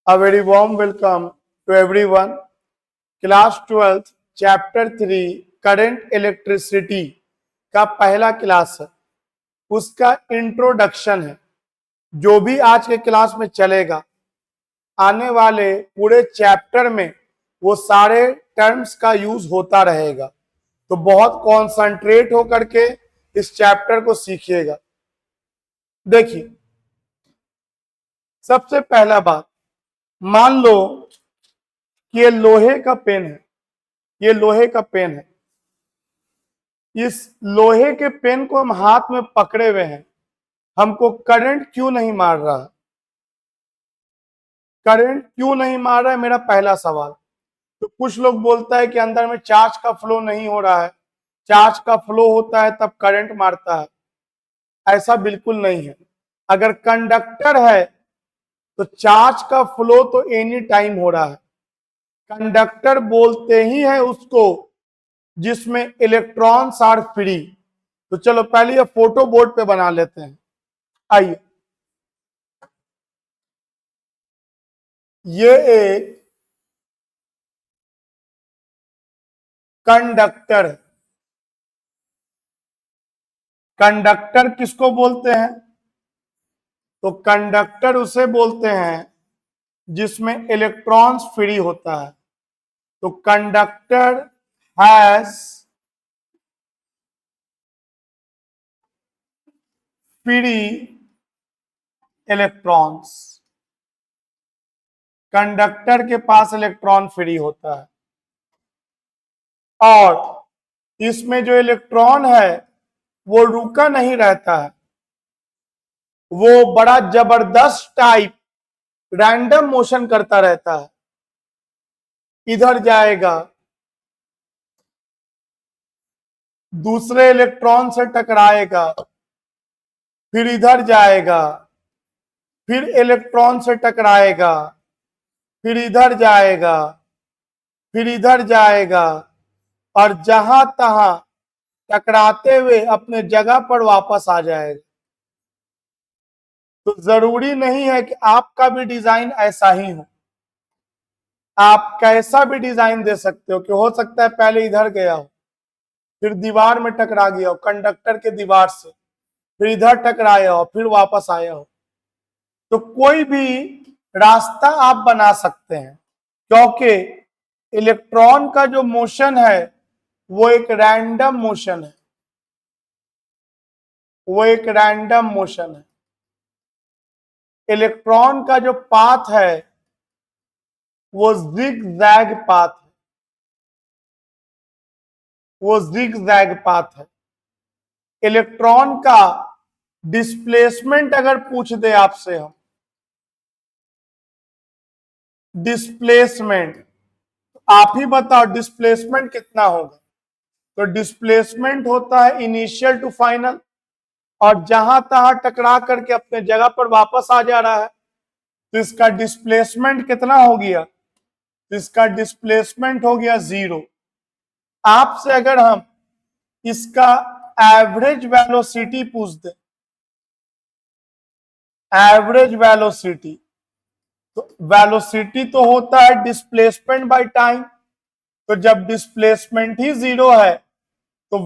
A very warm welcome to everyone. Class 12th chapter 3 current electricity का पहला class है, उसका इंट्रोडक्शन है। जो भी आज के क्लास में चलेगा, आने वाले पूरे चैप्टर में वो सारे टर्म्स का यूज होता रहेगा, तो बहुत कॉन्सेंट्रेट होकर के इस चैप्टर को सीखिएगा। देखिए, सबसे पहला बात, मान लो कि ये लोहे का पेन है, ये लोहे का पेन है। इस लोहे के पेन को हम हाथ में पकड़े हुए हैं, हमको करंट क्यों नहीं मार रहा? करंट क्यों नहीं मार रहा है, मेरा पहला सवाल। तो कुछ लोग बोलता है कि अंदर में चार्ज का फ्लो नहीं हो रहा है, चार्ज का फ्लो होता है तब करंट मारता है। ऐसा बिल्कुल नहीं है। अगर कंडक्टर है तो चार्ज का फ्लो तो एनी टाइम हो रहा है। कंडक्टर बोलते ही है उसको जिसमें इलेक्ट्रॉन्स आर फ्री। तो चलो पहले ये फोटो बोर्ड पे बना लेते हैं। आइए, ये एक कंडक्टर है। कंडक्टर किसको बोलते हैं? तो कंडक्टर उसे बोलते हैं जिसमें इलेक्ट्रॉन्स फ्री होता है। तो conductor has free electrons. Conductor के पास इलेक्ट्रॉन फ्री होता है, और इसमें जो इलेक्ट्रॉन है वो रुका नहीं रहता है, वो बड़ा जबरदस्त टाइप रैंडम मोशन करता रहता है। इधर जाएगा, दूसरे इलेक्ट्रॉन से टकराएगा, फिर इधर जाएगा, फिर इलेक्ट्रॉन से टकराएगा, फिर इधर जाएगा, फिर इधर जाएगा, और जहां तहां टकराते हुए अपने जगह पर वापस आ जाएगा। तो जरूरी नहीं है कि आपका भी डिजाइन ऐसा ही हो। आप कैसा भी डिजाइन दे सकते हो, कि हो सकता है पहले इधर गया हो, फिर दीवार में टकरा गया हो, कंडक्टर के दीवार से, फिर इधर टकराया हो, फिर वापस आया हो। तो कोई भी रास्ता आप बना सकते हैं, क्योंकि इलेक्ट्रॉन का जो मोशन है वो एक रैंडम मोशन है, वो एक रैंडम मोशन है। इलेक्ट्रॉन का जो पाथ है वो जिग-जैग पाथ है, वो जिग-जैग पाथ है। इलेक्ट्रॉन का डिस्प्लेसमेंट अगर पूछ दे आपसे हम, डिस्प्लेसमेंट, आप ही बताओ डिस्प्लेसमेंट कितना होगा? तो डिस्प्लेसमेंट होता है इनिशियल टू फाइनल, और जहां तहां टकरा करके अपने जगह पर वापस आ जा रहा है, तो इसका डिस्प्लेसमेंट कितना हो गया? तो इसका डिस्प्लेसमेंट हो गया 0। आपसे अगर हम इसका एवरेज वेलोसिटी पूछ दे, एवरेज वेलोसिटी, तो वेलोसिटी तो होता है डिस्प्लेसमेंट बाय टाइम। तो जब डिस्प्लेसमेंट ही 0 है तो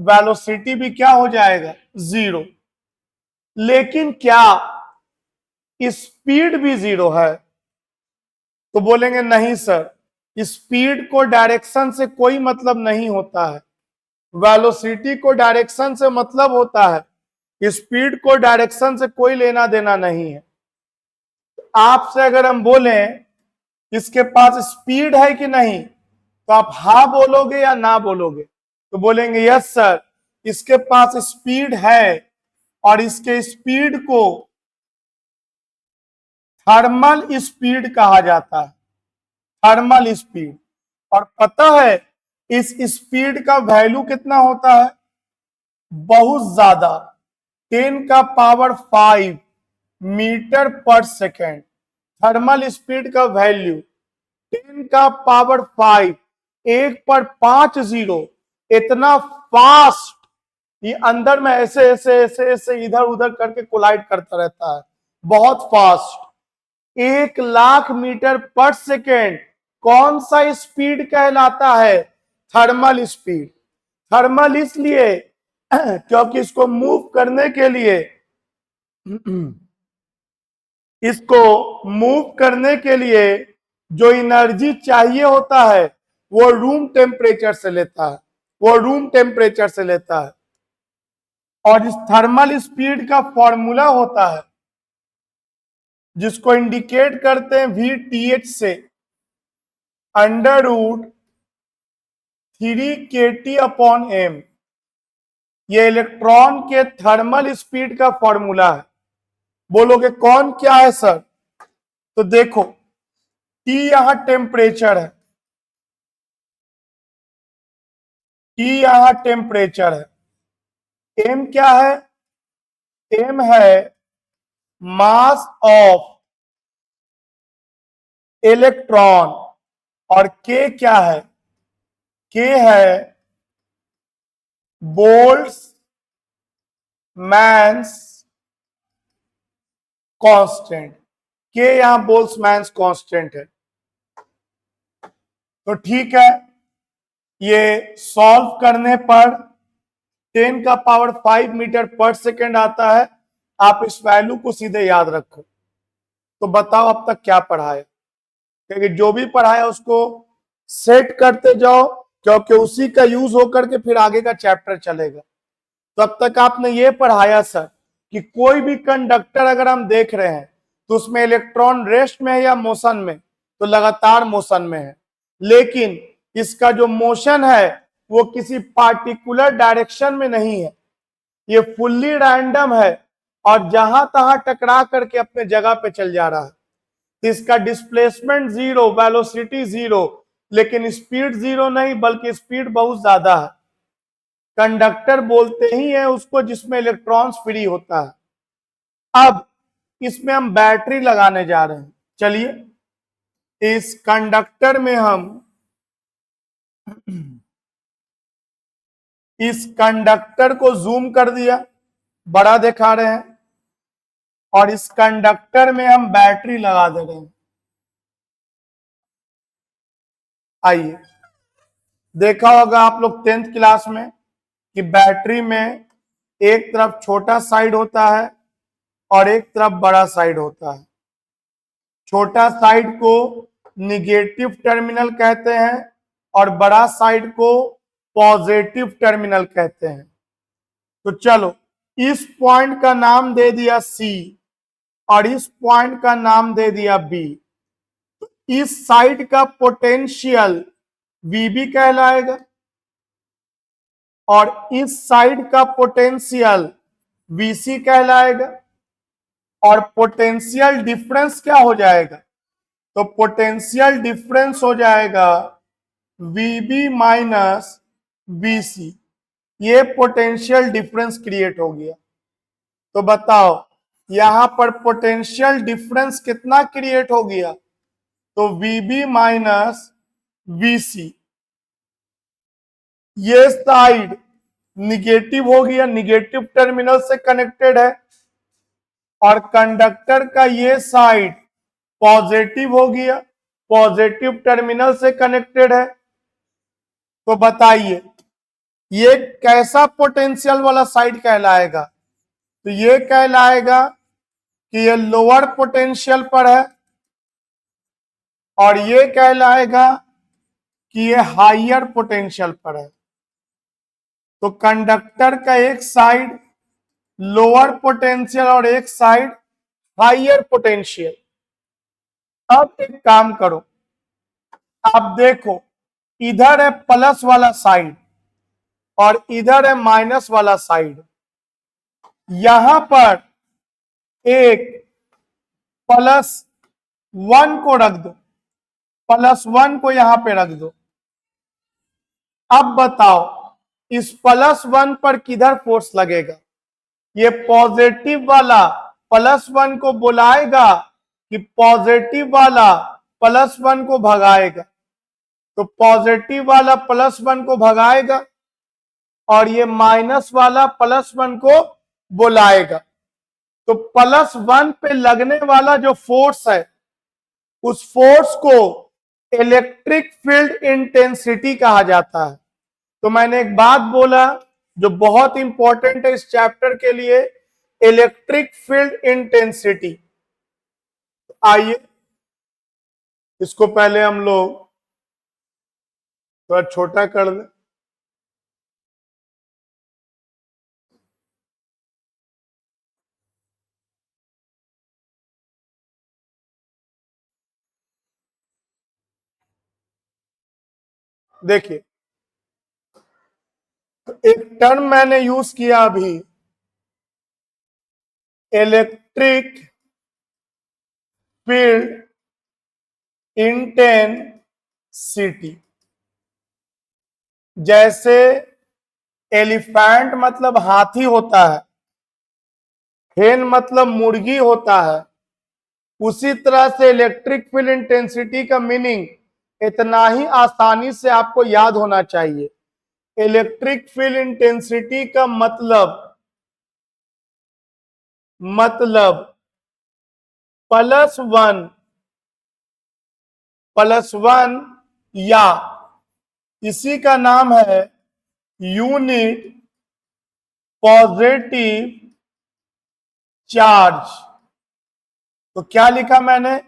वेलोसिटी भी क्या हो जाएगा? 0। लेकिन क्या स्पीड भी 0 है? तो बोलेंगे नहीं सर, स्पीड को डायरेक्शन से कोई मतलब नहीं होता है, वेलोसिटी को डायरेक्शन से मतलब होता है, स्पीड को डायरेक्शन से कोई लेना देना नहीं है। आपसे अगर हम बोलें इसके पास स्पीड है कि नहीं, तो आप हाँ बोलोगे या ना बोलोगे? तो बोलेंगे यस सर, इसके पास स्पीड है, और इसके स्पीड को थर्मल स्पीड कहा जाता है, थर्मल स्पीड। और पता है इस स्पीड का वैल्यू कितना होता है? बहुत ज्यादा, 10 का पावर 5 मीटर पर सेकेंड। थर्मल स्पीड का वैल्यू 10 का पावर 5, 1 पर 5 जीरो, इतना फास्ट, ये अंदर में ऐसे ऐसे ऐसे ऐसे इधर उधर करके कोलाइड करता रहता है, बहुत फास्ट। 1,00,000 मीटर पर सेकेंड कौन सा स्पीड कहलाता है? Thermal speed. थर्मल इसलिए क्योंकि इसको मूव करने के लिए जो एनर्जी चाहिए होता है वो रूम टेम्परेचर से लेता है। और इस थर्मल स्पीड का फॉर्मूला होता है जिसको इंडिकेट करते हैं VTH से, √3kT/m। ये इलेक्ट्रॉन के थर्मल स्पीड का फॉर्मूला है। बोलोगे कौन क्या है सर? तो देखो, T यहां टेम्परेचर है, M क्या है? M है मास ऑफ इलेक्ट्रॉन, और K क्या है? K है बोल्ट्जमैन्स कांस्टेंट। K यहां बोल्ट्जमैन्स कांस्टेंट है। तो ठीक है, ये सॉल्व करने पर 10⁵ मीटर पर सेकेंड आता है। आप इस वैल्यू को सीधे याद रखो। तो बताओ अब तक क्या पढ़ाया? क्योंकि जो भी पढ़ाया उसको सेट करते जाओ, क्योंकि उसी का यूज होकर के फिर आगे का चैप्टर चलेगा। तो अब तक आपने ये पढ़ाया सर कि कोई भी कंडक्टर अगर हम देख रहे हैं तो उसमें इलेक्ट्रॉन रेस्ट में है या मोशन में? तो लगातार मोशन में है, लेकिन इसका जो मोशन है वो किसी पार्टिकुलर डायरेक्शन में नहीं है, ये फुल्ली रैंडम है और जहां तहां टकरा करके अपने जगह पे चल जा रहा है। तो इसका डिस्प्लेसमेंट 0, वेलोसिटी 0, लेकिन स्पीड 0 नहीं, बल्कि स्पीड बहुत ज्यादा है। कंडक्टर बोलते ही है उसको जिसमें इलेक्ट्रॉन्स फ्री होता है। अब इसमें हम बैटरी लगाने जा रहे हैं। चलिए इस कंडक्टर में हम इस कंडक्टर को जूम कर दिया, बड़ा दिखा रहे हैं, और इस कंडक्टर में हम बैटरी लगा दे रहे हैं। आइए, देखा होगा आप लोग 10th क्लास में कि बैटरी में एक तरफ छोटा साइड होता है और एक तरफ बड़ा साइड होता है। छोटा साइड को निगेटिव टर्मिनल कहते हैं और बड़ा साइड को पॉजिटिव टर्मिनल कहते हैं। तो चलो, इस पॉइंट का नाम दे दिया C और इस पॉइंट का नाम दे दिया B। तो इस साइड का पोटेंशियल VB कहलाएगा और इस साइड का पोटेंशियल VC कहलाएगा। और पोटेंशियल डिफरेंस क्या हो जाएगा? तो पोटेंशियल डिफरेंस हो जाएगा VB माइनस VC। ये पोटेंशियल डिफरेंस क्रिएट हो गया। तो बताओ यहां पर पोटेंशियल डिफरेंस कितना क्रिएट हो गया? तो VB माइनस VC। ये साइड निगेटिव हो गया, निगेटिव टर्मिनल से कनेक्टेड है, और कंडक्टर का ये साइड पॉजिटिव हो गया, पॉजिटिव टर्मिनल से कनेक्टेड है। तो बताइए ये कैसा पोटेंशियल वाला साइड कहलाएगा? तो ये कहलाएगा कि ये लोअर पोटेंशियल पर है, और ये कहलाएगा कि ये हायर पोटेंशियल पर है। तो कंडक्टर का एक साइड लोअर पोटेंशियल और एक साइड हायर पोटेंशियल। अब एक काम करो, आप देखो इधर है प्लस वाला साइड और इधर है माइनस वाला साइड। यहां पर एक +1 को रख दो, +1 को यहां पे रख दो। अब बताओ इस +1 पर किधर फोर्स लगेगा? ये पॉजिटिव वाला +1 को बुलाएगा कि पॉजिटिव वाला +1 को भगाएगा? तो पॉजिटिव वाला +1 को भगाएगा और ये माइनस वाला +1 को बुलाएगा। तो +1 पे लगने वाला जो फोर्स है उस फोर्स को इलेक्ट्रिक फील्ड इंटेंसिटी कहा जाता है। तो मैंने एक बात बोला जो बहुत इंपॉर्टेंट है इस चैप्टर के लिए, इलेक्ट्रिक फील्ड इंटेंसिटी। आइए इसको पहले हम लोग थोड़ा छोटा कर दें। देखिए, तो एक टर्म मैंने यूज किया अभी, इलेक्ट्रिक फील्ड इंटेंसिटी। जैसे एलिफेंट मतलब हाथी होता है, हेन मतलब मुर्गी होता है, उसी तरह से इलेक्ट्रिक फील्ड इंटेंसिटी का मीनिंग इतना ही आसानी से आपको याद होना चाहिए। इलेक्ट्रिक फील्ड इंटेंसिटी का मतलब +1 या इसी का नाम है यूनिट पॉजिटिव चार्ज। तो क्या लिखा मैंने,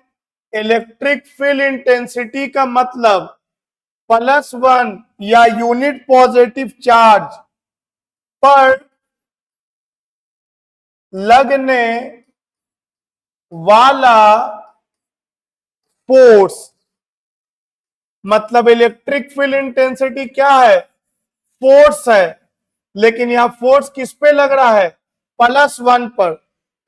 इलेक्ट्रिक फील्ड इंटेंसिटी का मतलब +1 या यूनिट पॉजिटिव चार्ज पर लगने वाला फोर्स। मतलब इलेक्ट्रिक फील्ड इंटेंसिटी क्या है, फोर्स है, लेकिन यहां फोर्स किस पे लग रहा है, +1 पर।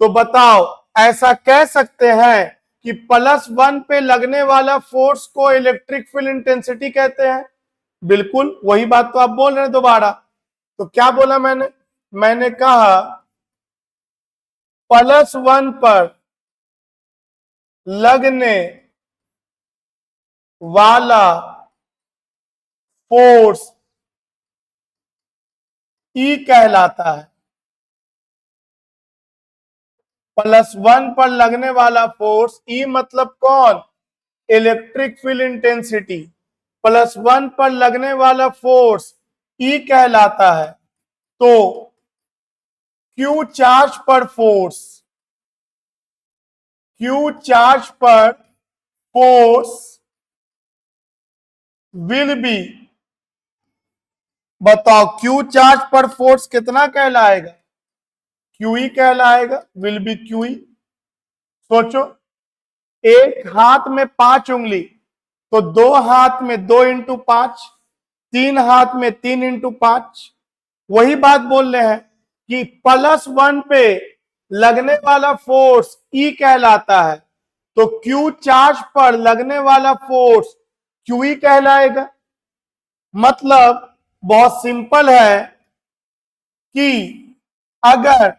तो बताओ, ऐसा कह सकते हैं कि +1 पे लगने वाला फोर्स को इलेक्ट्रिक फील्ड इंटेंसिटी कहते हैं। बिल्कुल वही बात तो आप बोल रहे हैं दोबारा। तो क्या बोला मैंने कहा +1 पर लगने वाला फोर्स ई कहलाता है। +1 पर लगने वाला फोर्स ई मतलब कौन, इलेक्ट्रिक फील्ड इंटेंसिटी। +1 पर लगने वाला फोर्स ई कहलाता है। तो क्यू चार्ज पर फोर्स विल बी, बताओ क्यू चार्ज पर फोर्स कितना कहलाएगा, क्यूई कहलाएगा, विल बी क्यूई। सोचो, एक हाथ में 5 उंगली, तो 2 हाथ में 2 × 5, 3 हाथ में 3 × 5। वही बात बोल रहे हैं कि +1 पे लगने वाला फोर्स ई कहलाता है, तो क्यू चार्ज पर लगने वाला फोर्स क्यूई कहलाएगा। मतलब बहुत सिंपल है कि अगर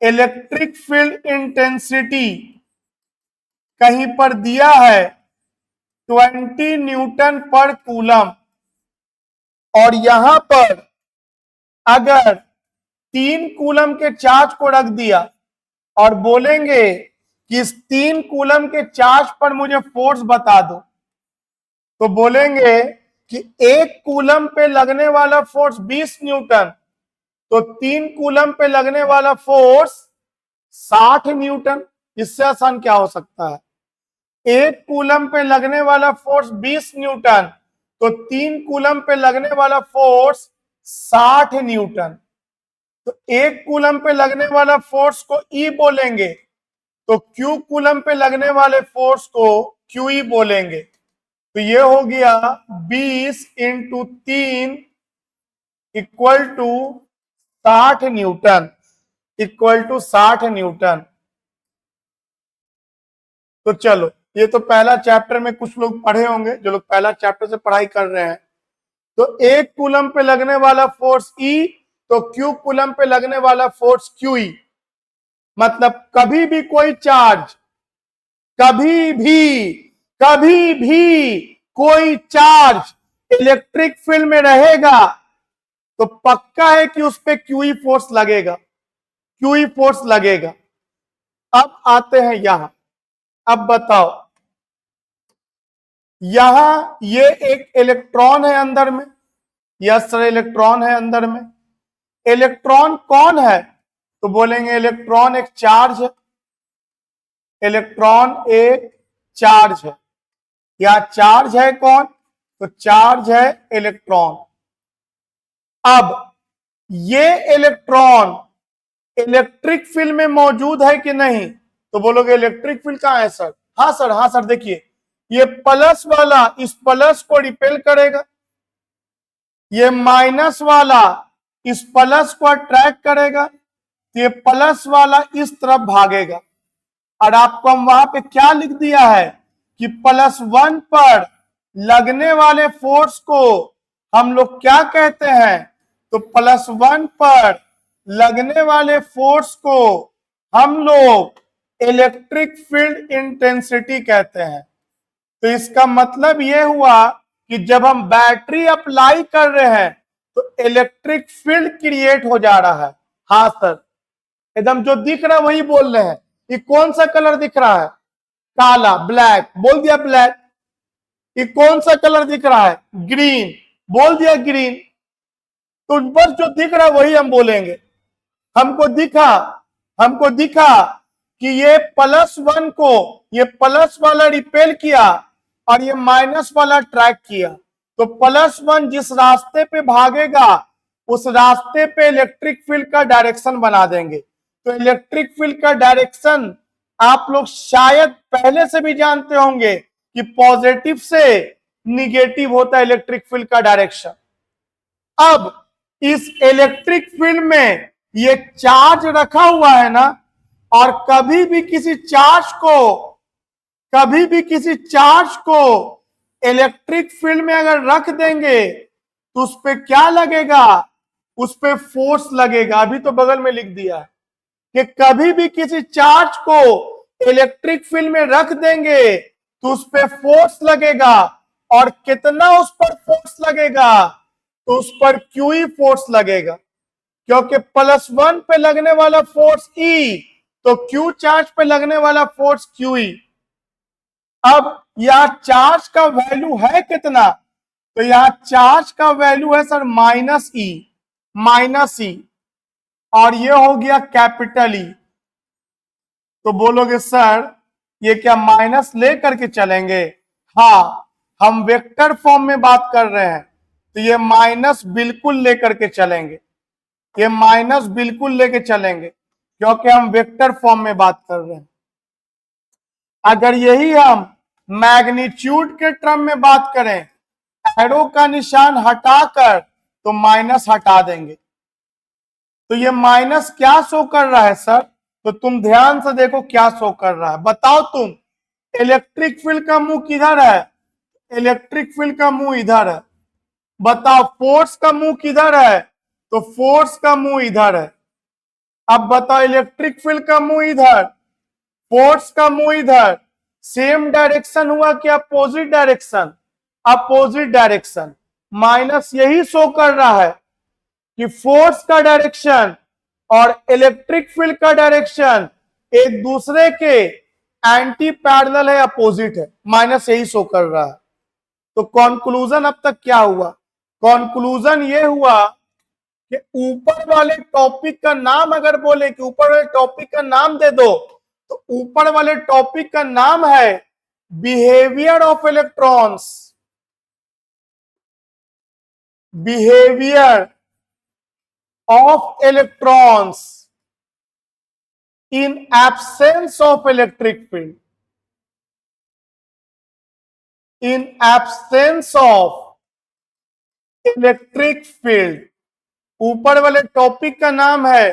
इलेक्ट्रिक फील्ड इंटेंसिटी कहीं पर दिया है 20 न्यूटन पर कूलम, और यहां पर अगर 3 कूलम के चार्ज को रख दिया और बोलेंगे कि इस 3 कूलम के चार्ज पर मुझे फोर्स बता दो, तो बोलेंगे कि 1 कूलम पे लगने वाला फोर्स 20 न्यूटन, तो 3 कूलम पे लगने वाला फोर्स 60 न्यूटन। इससे आसान क्या हो सकता है, 1 कूलम पे लगने वाला फोर्स 20 न्यूटन, तो 3 कूलम पे लगने वाला फोर्स 60 न्यूटन। तो 1 कूलम पे लगने वाला फोर्स को ई बोलेंगे, तो क्यू कूलम पे लगने वाले फोर्स को क्यूई बोलेंगे। तो ये हो गया 20 × 3 = 60 न्यूटन, =60 न्यूटन। तो चलो, ये तो पहला चैप्टर में कुछ लोग पढ़े होंगे, जो लोग पहला चैप्टर से पढ़ाई कर रहे हैं। तो 1 कूलम पे लगने वाला फोर्स ई, तो क्यू कूलम पे लगने वाला फोर्स क्यूई। मतलब कभी भी कोई चार्ज, कभी भी कोई चार्ज इलेक्ट्रिक फील्ड में रहेगा तो पक्का है कि उस पे क्यूई फोर्स लगेगा। अब आते हैं यहां, अब बताओ यहां ये एक इलेक्ट्रॉन है अंदर में, यस सर इलेक्ट्रॉन है अंदर में। इलेक्ट्रॉन कौन है? तो बोलेंगे इलेक्ट्रॉन एक चार्ज है, इलेक्ट्रॉन एक चार्ज है। या चार्ज है कौन? तो चार्ज है इलेक्ट्रॉन। अब ये इलेक्ट्रॉन इलेक्ट्रिक फील्ड में मौजूद है कि नहीं? तो बोलोगे इलेक्ट्रिक फील्ड कहां है सर? हाँ सर, हाँ सर, देखिए ये प्लस वाला इस प्लस को रिपेल करेगा, ये माइनस वाला इस प्लस को अट्रैक्ट करेगा, तो ये प्लस वाला इस तरफ भागेगा। और आपको हम वहां पे क्या लिख दिया है कि +1 पर लगने वाले फोर्स को हम लोग क्या कहते हैं? तो +1 पर लगने वाले फोर्स को हम लोग इलेक्ट्रिक फील्ड इंटेंसिटी कहते हैं। तो इसका मतलब यह हुआ कि जब हम बैटरी अप्लाई कर रहे हैं तो इलेक्ट्रिक फील्ड क्रिएट हो जा रहा है। हाँ सर, एकदम जो दिख रहा है वही बोल रहे हैं। ये कौन सा कलर दिख रहा है? काला, ब्लैक, बोल दिया ब्लैक। ये कौन सा कलर दिख रहा है? ग्रीन, बोल दिया ग्रीन। तो बस जो दिख रहा है वही हम बोलेंगे। हमको दिखा कि ये +1 को ये प्लस वाला रिपेल किया और ये माइनस वाला ट्रैक किया। तो +1 जिस रास्ते पे भागेगा उस रास्ते पे इलेक्ट्रिक फील्ड का डायरेक्शन बना देंगे। तो इलेक्ट्रिक फील्ड का डायरेक्शन आप लोग शायद पहले से भी जानते होंगे कि पॉजिटिव से निगेटिव होता है इलेक्ट्रिक फील्ड का डायरेक्शन। अब इस इलेक्ट्रिक फील्ड में ये चार्ज रखा हुआ है ना, और कभी भी किसी चार्ज को इलेक्ट्रिक फील्ड में अगर रख देंगे तो उस पर क्या लगेगा? उस पर फोर्स लगेगा। अभी तो बगल में लिख दिया है कि कभी भी किसी चार्ज को इलेक्ट्रिक फील्ड में रख देंगे तो उस पर फोर्स लगेगा। और कितना उस पर फोर्स लगेगा? तो उस पर क्यूई फोर्स लगेगा, क्योंकि +1 पे लगने वाला फोर्स ई, तो क्यू चार्ज पे लगने वाला फोर्स क्यूई। अब यह चार्ज का वैल्यू है कितना? तो यह चार्ज का वैल्यू है सर माइनस ई, और ये हो गया कैपिटल ई। तो बोलोगे सर ये क्या माइनस लेकर के चलेंगे? हाँ, हम वेक्टर फॉर्म में बात कर रहे हैं, तो ये माइनस बिल्कुल लेकर के चलेंगे, ये माइनस बिल्कुल लेके चलेंगे, क्योंकि हम वेक्टर फॉर्म में बात कर रहे हैं। अगर यही हम मैग्नीट्यूड के टर्म में बात करें, एरो का निशान हटाकर तो माइनस हटा देंगे। तो ये माइनस क्या शो कर रहा है सर? तो तुम ध्यान से देखो क्या शो कर रहा है, बताओ तुम। इलेक्ट्रिक फील्ड का मुंह किधर है? इलेक्ट्रिक फील्ड का मुंह इधर है। बताओ फोर्स का मुंह किधर है? तो फोर्स का मुंह इधर है। अब बताओ इलेक्ट्रिक फील्ड का मुंह इधर, फोर्स का मुंह इधर, सेम डायरेक्शन हुआ कि opposite direction? Opposite direction. Minus यही शो कर रहा है कि फोर्स का डायरेक्शन और इलेक्ट्रिक फील्ड का डायरेक्शन एक दूसरे के एंटी पैरेलल है, अपोजिट है। माइनस यही शो कर रहा है। तो कंक्लूजन अब तक क्या हुआ? कंक्लूजन ये हुआ कि ऊपर वाले टॉपिक का नाम अगर बोले कि ऊपर वाले टॉपिक का नाम दे दो, तो ऊपर वाले टॉपिक का नाम है behaviour of electrons. Behaviour of electrons in absence of electric field, in absence of electric field। ऊपर वाले टॉपिक का नाम है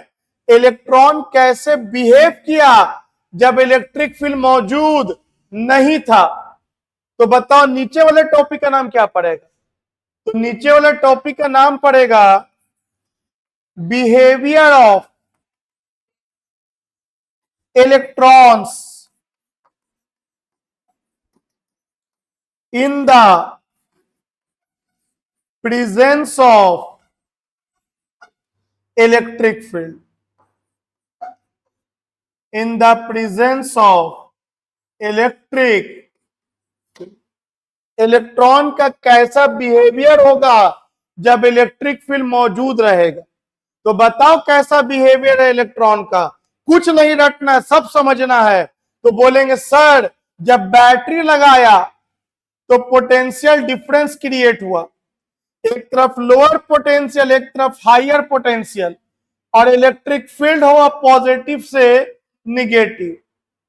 इलेक्ट्रॉन कैसे बिहेव किया जब इलेक्ट्रिक फील्ड मौजूद नहीं था। तो बताओ नीचे वाले टॉपिक का नाम क्या पड़ेगा? तो नीचे वाले टॉपिक का नाम पड़ेगा behaviour of electrons in the presence of electric field, in the presence of electric electron का कैसा बिहेवियर होगा जब इलेक्ट्रिक फील्ड मौजूद रहेगा। तो बताओ कैसा बिहेवियर है इलेक्ट्रॉन का, कुछ नहीं रटना, सब समझना है। तो बोलेंगे सर जब बैटरी लगाया तो पोटेंशियल डिफरेंस क्रिएट हुआ, एक तरफ लोअर पोटेंशियल एक तरफ हायर पोटेंशियल, और इलेक्ट्रिक फील्ड हुआ पॉजिटिव से निगेटिव।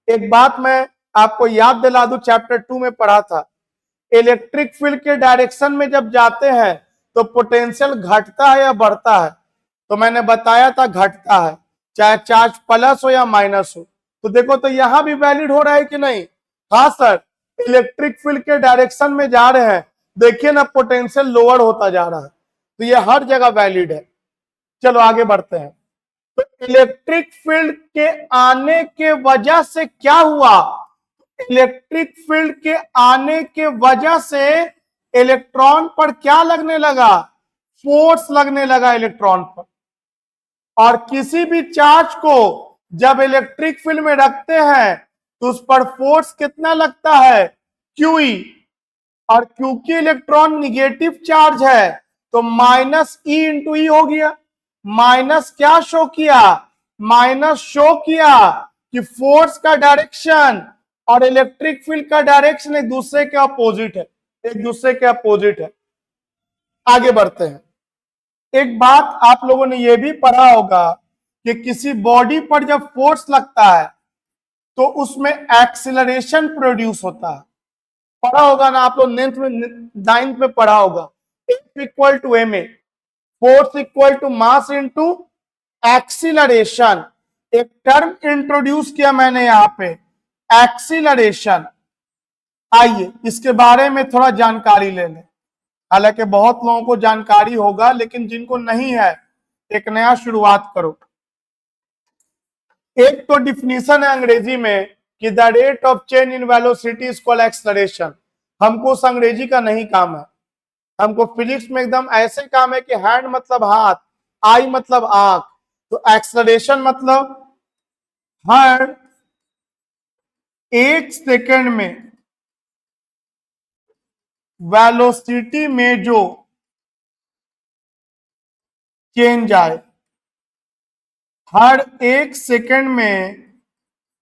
एक बात मैं आपको याद दिला दूं, चैप्टर 2 में पढ़ा था, इलेक्ट्रिक फील्ड के डायरेक्शन में जब जाते हैं तो पोटेंशियल घटता है या बढ़ता है। तो मैंने बताया था घटता है, चाहे चार्ज प्लस हो या माइनस हो। तो देखो तो यहां भी वैलिड हो रहा है कि नहीं। हाँ सर, इलेक्ट्रिक फील्ड के डायरेक्शन में जा रहे हैं, देखिए ना पोटेंशियल लोअर होता जा रहा है, तो ये हर जगह वैलिड है। चलो आगे बढ़ते हैं। तो इलेक्ट्रिक फील्ड के आने के वजह से क्या हुआ, इलेक्ट्रिक फील्ड के आने के वजह से इलेक्ट्रॉन पर क्या लगने लगा, फोर्स लगने लगा इलेक्ट्रॉन पर। और किसी भी चार्ज को जब इलेक्ट्रिक फील्ड में रखते हैं तो उस पर फोर्स कितना लगता है, क्यूई। और क्योंकि इलेक्ट्रॉन निगेटिव चार्ज है तो माइनस ई इंटू ई हो गया। माइनस क्या शो किया, माइनस शो किया कि फोर्स का डायरेक्शन और इलेक्ट्रिक फील्ड का डायरेक्शन एक दूसरे के अपोजिट है, एक दूसरे के अपोजिट है। आगे बढ़ते हैं। एक बात आप लोगों ने यह भी पढ़ा होगा कि किसी बॉडी पर जब फोर्स लगता है तो उसमें एक्सीलरेशन प्रोड्यूस होता है। पढ़ा होगा ना आप लोग, 9th में पढ़ा होगा, F equal to M A, force equal to mass into acceleration. एक टर्म इंट्रोड्यूस किया मैंने यहां पे, एक्सीलरेशन। आइए इसके बारे में थोड़ा जानकारी ले लें। हालांकि बहुत लोगों को जानकारी होगा, लेकिन जिनको नहीं है एक नया शुरुआत करो। एक तो डिफिनीशन है अंग्रेजी में कि the rate of change in velocity is called acceleration. हमको उस अंग्रेजी का नहीं काम है, हमको फिजिक्स में एकदम ऐसे काम है कि हैंड मतलब हाथ, आई मतलब आंख। तो एक्सेलरेशन मतलब हर 1 सेकेंड में वेलोसिटी में जो चेंज आए, हर 1 सेकेंड में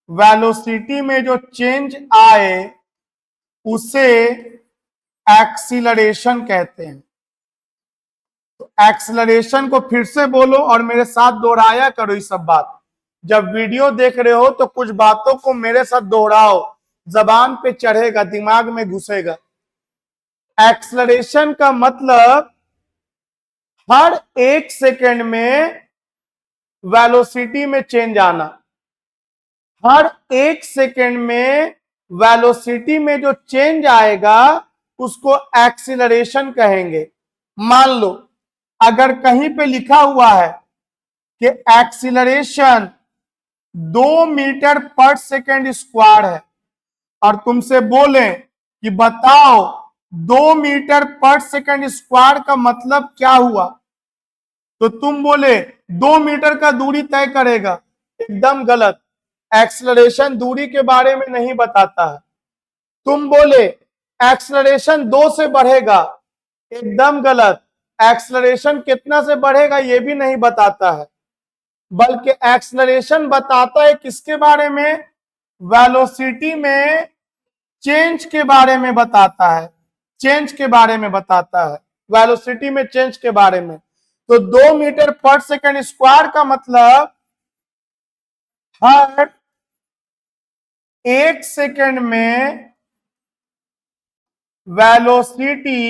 वेलोसिटी में जो चेंज आए उसे एक्सीलरेशन कहते हैं। तो एक्सीलरेशन को फिर से बोलो और मेरे साथ दोहराया करो ये सब बात। जब वीडियो देख रहे हो तो कुछ बातों को मेरे साथ दोहराओ, जबान पे चढ़ेगा, दिमाग में घुसेगा। एक्सीलरेशन का मतलब हर 1 सेकेंड में वेलोसिटी में चेंज आना। हर 1 सेकेंड में वेलोसिटी में जो चेंज आएगा उसको एक्सीलरेशन कहेंगे। मान लो अगर कहीं पे लिखा हुआ है कि एक्सीलरेशन 2 मीटर पर सेकेंड स्क्वायर है और तुमसे बोले कि बताओ 2 मीटर पर सेकेंड स्क्वायर का मतलब क्या हुआ, तो तुम बोले 2 मीटर का दूरी तय करेगा। एकदम गलत, एक्सेलरेशन दूरी के बारे में नहीं बताता है। तुम बोले एक्सेलरेशन 2 से बढ़ेगा, एकदम गलत, एक्सेलरेशन कितना से बढ़ेगा ये भी नहीं बताता है। बल्कि एक्सेलरेशन बताता है किसके बारे में, वेलोसिटी में चेंज के बारे में बताता है, चेंज के बारे में बताता है, वेलोसिटी में चेंज के बारे में। तो 2 मीटर पर सेकेंड स्क्वायर का मतलब हर 1 सेकेंड में वेलोसिटी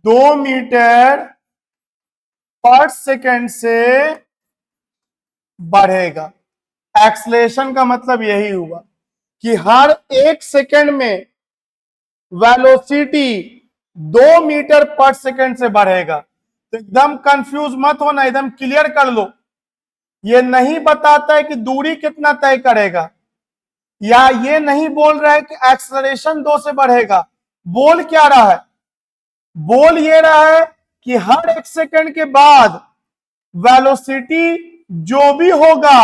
2 मीटर पर सेकेंड से बढ़ेगा। एक्सेलरेशन का मतलब यही हुआ कि हर 1 सेकेंड में वेलोसिटी 2 मीटर पर सेकेंड से बढ़ेगा। तो एकदम कंफ्यूज मत होना, एकदम क्लियर कर लो। ये नहीं बताता है कि दूरी कितना तय करेगा, या ये नहीं बोल रहा है कि एक्सेलरेशन 2 से बढ़ेगा। बोल क्या रहा है, बोल ये रहा है कि हर 1 सेकेंड के बाद वेलोसिटी जो भी होगा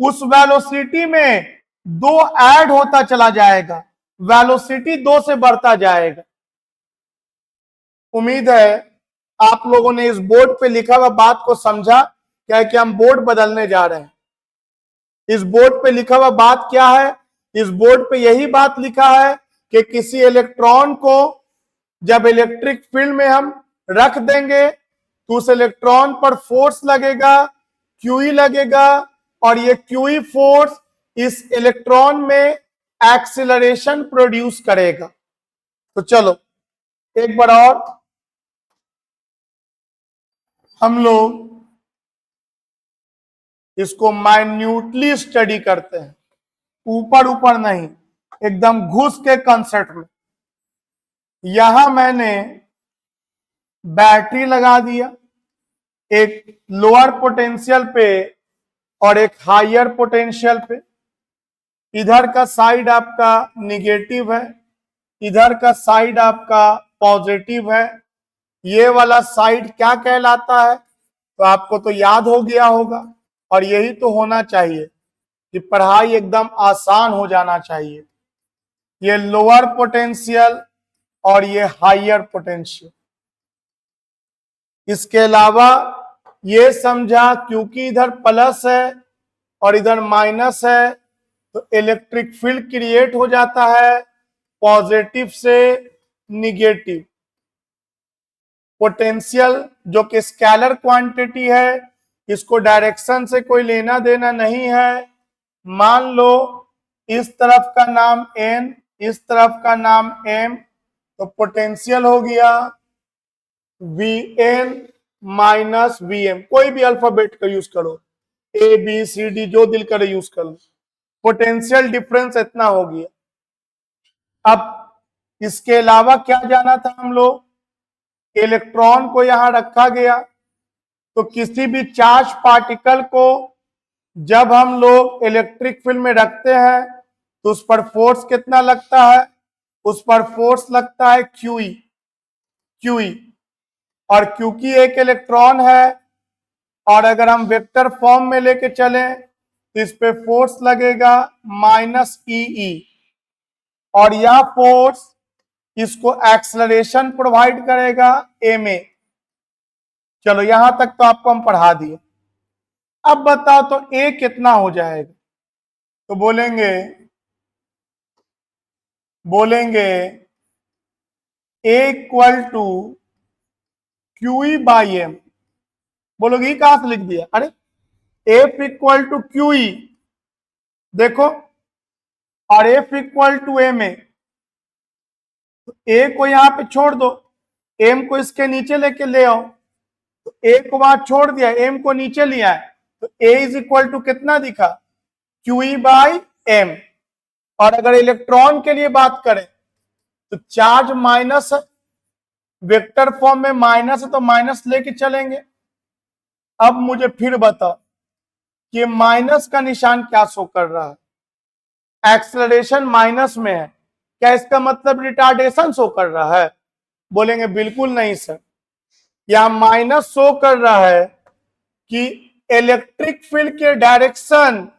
उस वेलोसिटी में 2 ऐड होता चला जाएगा। वेलोसिटी 2 से बढ़ता जाएगा। उम्मीद है आप लोगों ने इस बोर्ड पे लिखा हुआ बात को समझा। क्या है कि हम बोर्ड बदलने जा रहे हैं। इस बोर्ड पे लिखा हुआ बात क्या है? इस बोर्ड पे यही बात लिखा है कि किसी इलेक्ट्रॉन को जब इलेक्ट्रिक फील्ड में हम रख देंगे तो उस इलेक्ट्रॉन पर फोर्स लगेगा, क्यूई लगेगा, और ये क्यूई फोर्स इस इलेक्ट्रॉन में एक्सीलरेशन प्रोड्यूस करेगा। तो चलो एक बार और हम लोग इसको माइन्यूटली स्टडी करते हैं, ऊपर ऊपर नहीं, एकदम घुस के कंसेप्ट में। यहां मैंने बैटरी लगा दिया, एक लोअर पोटेंशियल पे और एक हायर पोटेंशियल पे। इधर का साइड आपका निगेटिव है, इधर का साइड आपका पॉजिटिव है। ये वाला साइड क्या कहलाता है? तो आपको तो याद हो गया होगा, और यही तो होना चाहिए कि पढ़ाई एकदम आसान हो जाना चाहिए। ये लोअर पोटेंशियल और ये हायर पोटेंशियल। इसके अलावा ये समझा क्योंकि इधर प्लस है और इधर माइनस है तो इलेक्ट्रिक फील्ड क्रिएट हो जाता है पॉजिटिव से निगेटिव। पोटेंशियल जो कि स्केलर क्वांटिटी है, इसको डायरेक्शन से कोई लेना देना नहीं है। मान लो इस तरफ का नाम n, इस तरफ का नाम m, तो पोटेंशियल हो गया Vn माइनस Vm। कोई भी अल्फाबेट का यूज करो, A B C D जो दिल करे यूज कर लो। पोटेंशियल डिफरेंस इतना हो गया। अब इसके अलावा क्या जाना था हम लोग? इलेक्ट्रॉन को यहां रखा गया तो किसी भी चार्ज पार्टिकल को जब हम लोग इलेक्ट्रिक फील्ड में रखते हैं तो उस पर फोर्स कितना लगता है? उस पर फोर्स लगता है क्यूई। और क्योंकि एक इलेक्ट्रॉन है और अगर हम वेक्टर फॉर्म में लेके चलें तो इस पे फोर्स लगेगा माइनस ई, और यह फोर्स इसको एक्सलरेशन प्रोवाइड करेगा ma। चलो यहां तक तो आपको हम पढ़ा दिए। अब बताओ तो a कितना हो जाएगा? तो बोलेंगे a equal to Q E by M. बोलोगे ये कहां से लिख दिया? अरे F इक्वल टू क्यूई देखो, और F equal to M A. तो A को यहां पे छोड़ दो, M को इसके नीचे लेके ले आओ। तो A को वहां छोड़ दिया, M को नीचे लिया है, तो A इज इक्वल टू कितना दिखा? Q E by M. और अगर इलेक्ट्रॉन के लिए बात करें तो चार्ज माइनस, वेक्टर फॉर्म में माइनस है तो माइनस लेके चलेंगे। अब मुझे फिर बताओ कि माइनस का निशान क्या शो कर रहा है? एक्सेलरेशन माइनस में है, क्या इसका मतलब रिटार्डेशन शो कर रहा है? बोलेंगे बिल्कुल नहीं सर, यहां माइनस शो कर रहा है कि इलेक्ट्रिक फील्ड के डायरेक्शन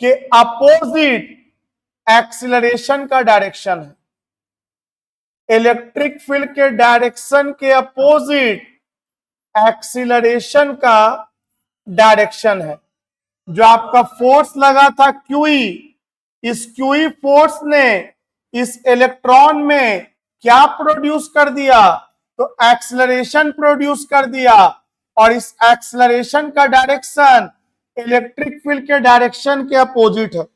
के अपोजिट एक्सीलरेशन का डायरेक्शन है। इलेक्ट्रिक फील्ड के डायरेक्शन के अपोजिट एक्सीलरेशन का डायरेक्शन है। जो आपका फोर्स लगा था क्यूई, इस क्यूई फोर्स ने इस इलेक्ट्रॉन में क्या प्रोड्यूस कर दिया? तो एक्सीलरेशन प्रोड्यूस कर दिया, और इस एक्सीलरेशन का डायरेक्शन इलेक्ट्रिक फील्ड के डायरेक्शन के अपोजिट है।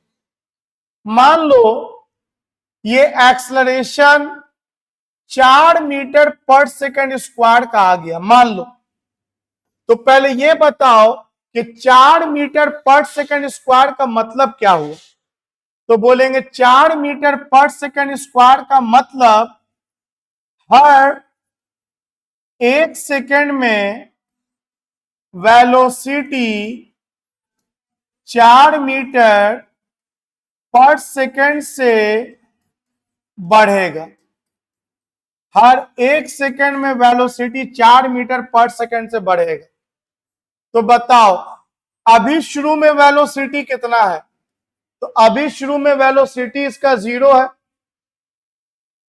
मान लो ये एक्सीलरेशन 4 मीटर पर सेकंड स्क्वायर का आ गया, मान लो। तो पहले ये बताओ कि 4 मीटर पर सेकंड स्क्वायर का मतलब क्या हुआ? तो बोलेंगे 4 मीटर पर सेकंड स्क्वायर का मतलब हर 1 सेकंड में वेलोसिटी 4 मीटर पर सेकंड से बढ़ेगा। हर 1 सेकंड में वेलोसिटी 4 मीटर पर सेकंड से बढ़ेगा। तो बताओ अभी शुरू में वेलोसिटी कितना है? तो अभी शुरू में वेलोसिटी इसका 0 है,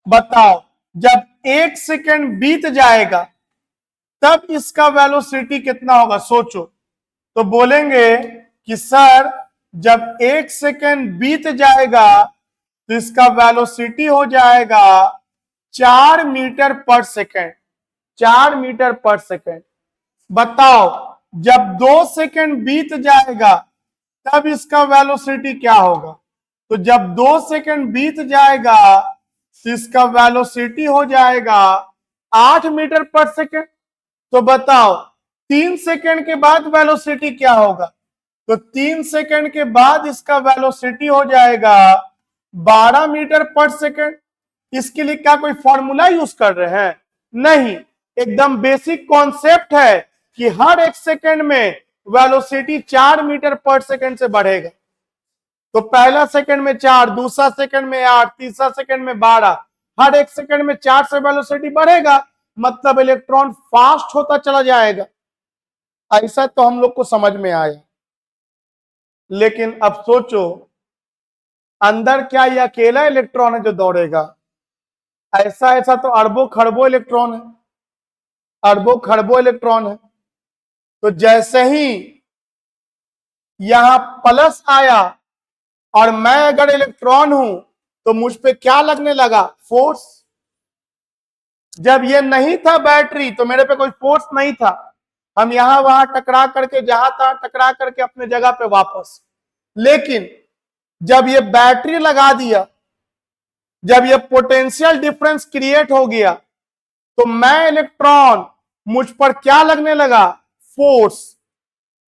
बताओ जब 1 सेकेंड बीत जाएगा तब इसका वेलोसिटी कितना होगा, सोचो। तो बोलेंगे कि सर जब 1 सेकेंड बीत जाएगा तो इसका वेलोसिटी हो जाएगा 4 मीटर पर सेकेंड। 4 मीटर पर सेकेंड। बताओ जब 2 सेकेंड बीत जाएगा तब इसका वेलोसिटी क्या होगा। तो जब 2 सेकेंड बीत जाएगा तो इसका वेलोसिटी हो जाएगा 8 मीटर पर सेकेंड। तो बताओ 3 सेकेंड के बाद वेलोसिटी क्या होगा। तो 3 सेकेंड के बाद इसका वेलोसिटी हो जाएगा 12 मीटर पर सेकेंड। इसके लिए क्या कोई फॉर्मूला यूज कर रहे हैं? नहीं, एकदम बेसिक कॉन्सेप्ट है कि हर 1 सेकेंड में वेलोसिटी 4 मीटर पर सेकेंड से बढ़ेगा। तो पहला सेकंड में 4, दूसरा सेकंड में 8, तीसरा सेकंड में 12, हर 1 सेकंड में 4 से वेलोसिटी बढ़ेगा, मतलब इलेक्ट्रॉन फास्ट होता चला जाएगा। ऐसा तो हम लोग को समझ में आया, लेकिन अब सोचो अंदर क्या ये अकेला इलेक्ट्रॉन है जो दौड़ेगा? ऐसा ऐसा तो अरबों खरबों इलेक्ट्रॉन है, अरबों खरबों इलेक्ट्रॉन है। तो जैसे ही यहां प्लस आया और मैं अगर इलेक्ट्रॉन हूं तो मुझ पे क्या लगने लगा? फोर्स। जब ये नहीं था बैटरी तो मेरे पे कोई फोर्स नहीं था, हम यहां वहां टकरा करके जहां तहां टकरा करके अपने जगह पे वापस। लेकिन जब ये बैटरी लगा दिया, जब ये पोटेंशियल डिफरेंस क्रिएट हो गया, तो मैं इलेक्ट्रॉन, मुझ पर क्या लगने लगा? फोर्स।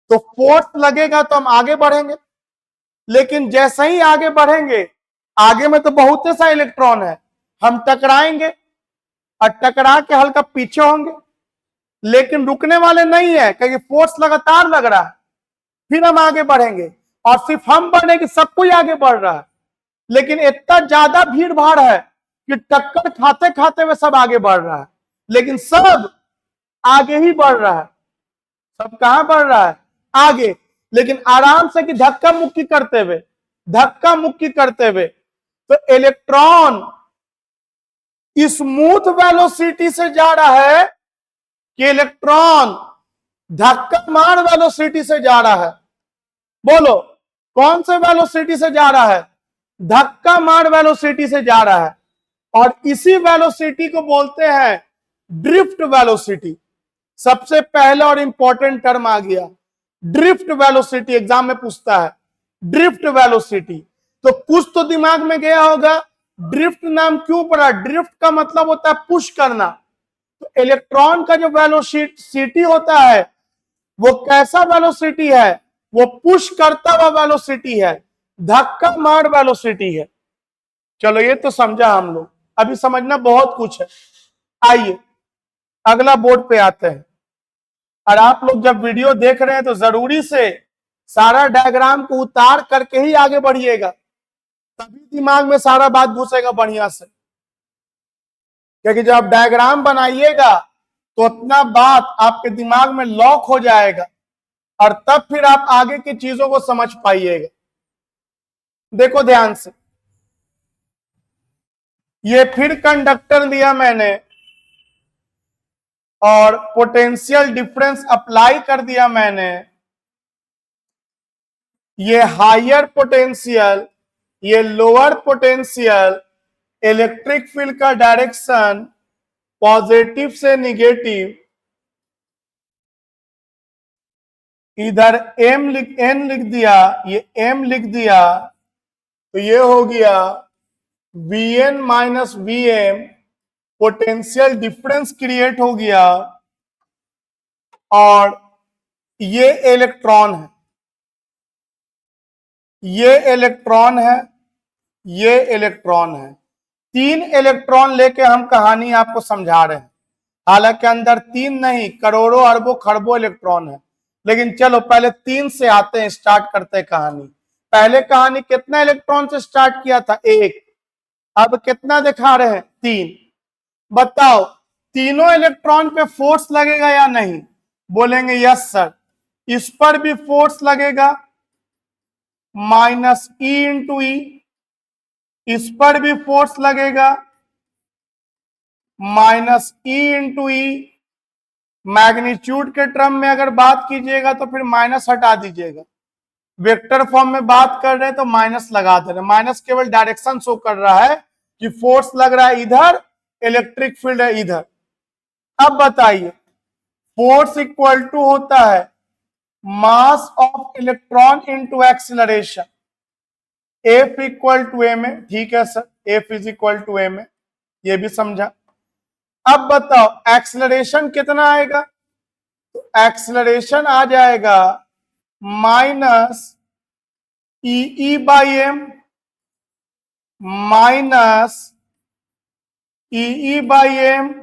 तो फोर्स लगेगा तो हम आगे बढ़ेंगे, लेकिन जैसे ही आगे बढ़ेंगे, आगे में तो बहुत सा इलेक्ट्रॉन है, हम टकराएंगे और टकरा के हल्का पीछे होंगे, लेकिन रुकने वाले नहीं है क्योंकि फोर्स लगातार लग रहा है। फिर हम आगे बढ़ेंगे और सिर्फ हम बढ़ने की सब कोई आगे बढ़ रहा है, लेकिन इतना ज्यादा भीड़ भाड़ है कि टक्कर खाते खाते हुए सब आगे बढ़ रहा है, लेकिन सब आगे ही बढ़ रहा है। सब कहां बढ़ रहा है? आगे, लेकिन आराम से कि धक्का मुक्की करते हुए, धक्का मुक्की करते हुए। तो इलेक्ट्रॉन स्मूथ वेलोसिटी से जा रहा है कि इलेक्ट्रॉन धक्का मार वेलोसिटी से जा रहा है? बोलो कौन से वेलोसिटी से जा रहा है? धक्का मार वेलोसिटी से जा रहा है। और इसी वेलोसिटी को बोलते हैं ड्रिफ्ट वेलोसिटी। सबसे पहला और इंपॉर्टेंट टर्म आ गया ड्रिफ्ट वेलोसिटी, एग्जाम में पूछता है ड्रिफ्ट वेलोसिटी। तो कुछ तो दिमाग में गया होगा, ड्रिफ्ट नाम क्यों पड़ा? ड्रिफ्ट का मतलब होता है पुश करना। तो इलेक्ट्रॉन का जो वेलोसिटी होता है वो कैसा वेलोसिटी है? वो पुश करता हुआ वेलोसिटी है, धक्का मार वेलोसिटी है। चलो ये तो समझा हम लोग, अभी समझना बहुत कुछ है। आइए अगला बोर्ड पे आते हैं। और आप लोग जब वीडियो देख रहे हैं तो जरूरी से सारा डायग्राम को उतार करके ही आगे बढ़िएगा, तभी दिमाग में सारा बात घुसेगा बढ़िया से। क्योंकि जब आप डायग्राम बनाइएगा तो उतना बात आपके दिमाग में लॉक हो जाएगा और तब फिर आप आगे की चीजों को समझ पाइएगा। देखो ध्यान से, ये फिर कंडक्टर लिया मैंने और पोटेंशियल डिफरेंस अप्लाई कर दिया मैंने। ये हायर पोटेंशियल, ये लोअर पोटेंशियल, इलेक्ट्रिक फील्ड का डायरेक्शन पॉजिटिव से निगेटिव, इधर एन लिख दिया, ये एम लिख दिया, तो ये हो गया Vn minus Vm, potential difference create हो गया। और ये इलेक्ट्रॉन है, ये इलेक्ट्रॉन है, ये इलेक्ट्रॉन है। 3 इलेक्ट्रॉन लेके हम कहानी आपको समझा रहे हैं। हालांकि अंदर 3 नहीं, करोड़ों अरबों खरबों इलेक्ट्रॉन है, लेकिन चलो पहले 3 से आते हैं, स्टार्ट करते हैं कहानी। पहले कहानी कितना इलेक्ट्रॉन से स्टार्ट किया था? 1। अब कितना दिखा रहे हैं? 3। बताओ तीनों इलेक्ट्रॉन पे फोर्स लगेगा या नहीं? बोलेंगे यस सर। इस पर भी फोर्स लगेगा माइनस ई इंटू ई, इस पर भी फोर्स लगेगा माइनस ई इंटू ई। मैग्नीट्यूड के टर्म में अगर बात कीजिएगा तो फिर माइनस हटा दीजिएगा। वेक्टर फॉर्म में बात कर रहे हैं तो माइनस लगा दे रहे। माइनस केवल डायरेक्शन शो कर रहा है कि फोर्स लग रहा है इधर, इलेक्ट्रिक फील्ड है इधर। अब बताइए, फोर्स इक्वल टू होता है mass of electron into acceleration. F equal to M है, ठीक है sir, F is equal to M है, ये भी समझा। अब बताओ एक्सीलरेशन कितना आएगा? तो एक्सीलरेशन आ जाएगा minus E by M, minus E by M,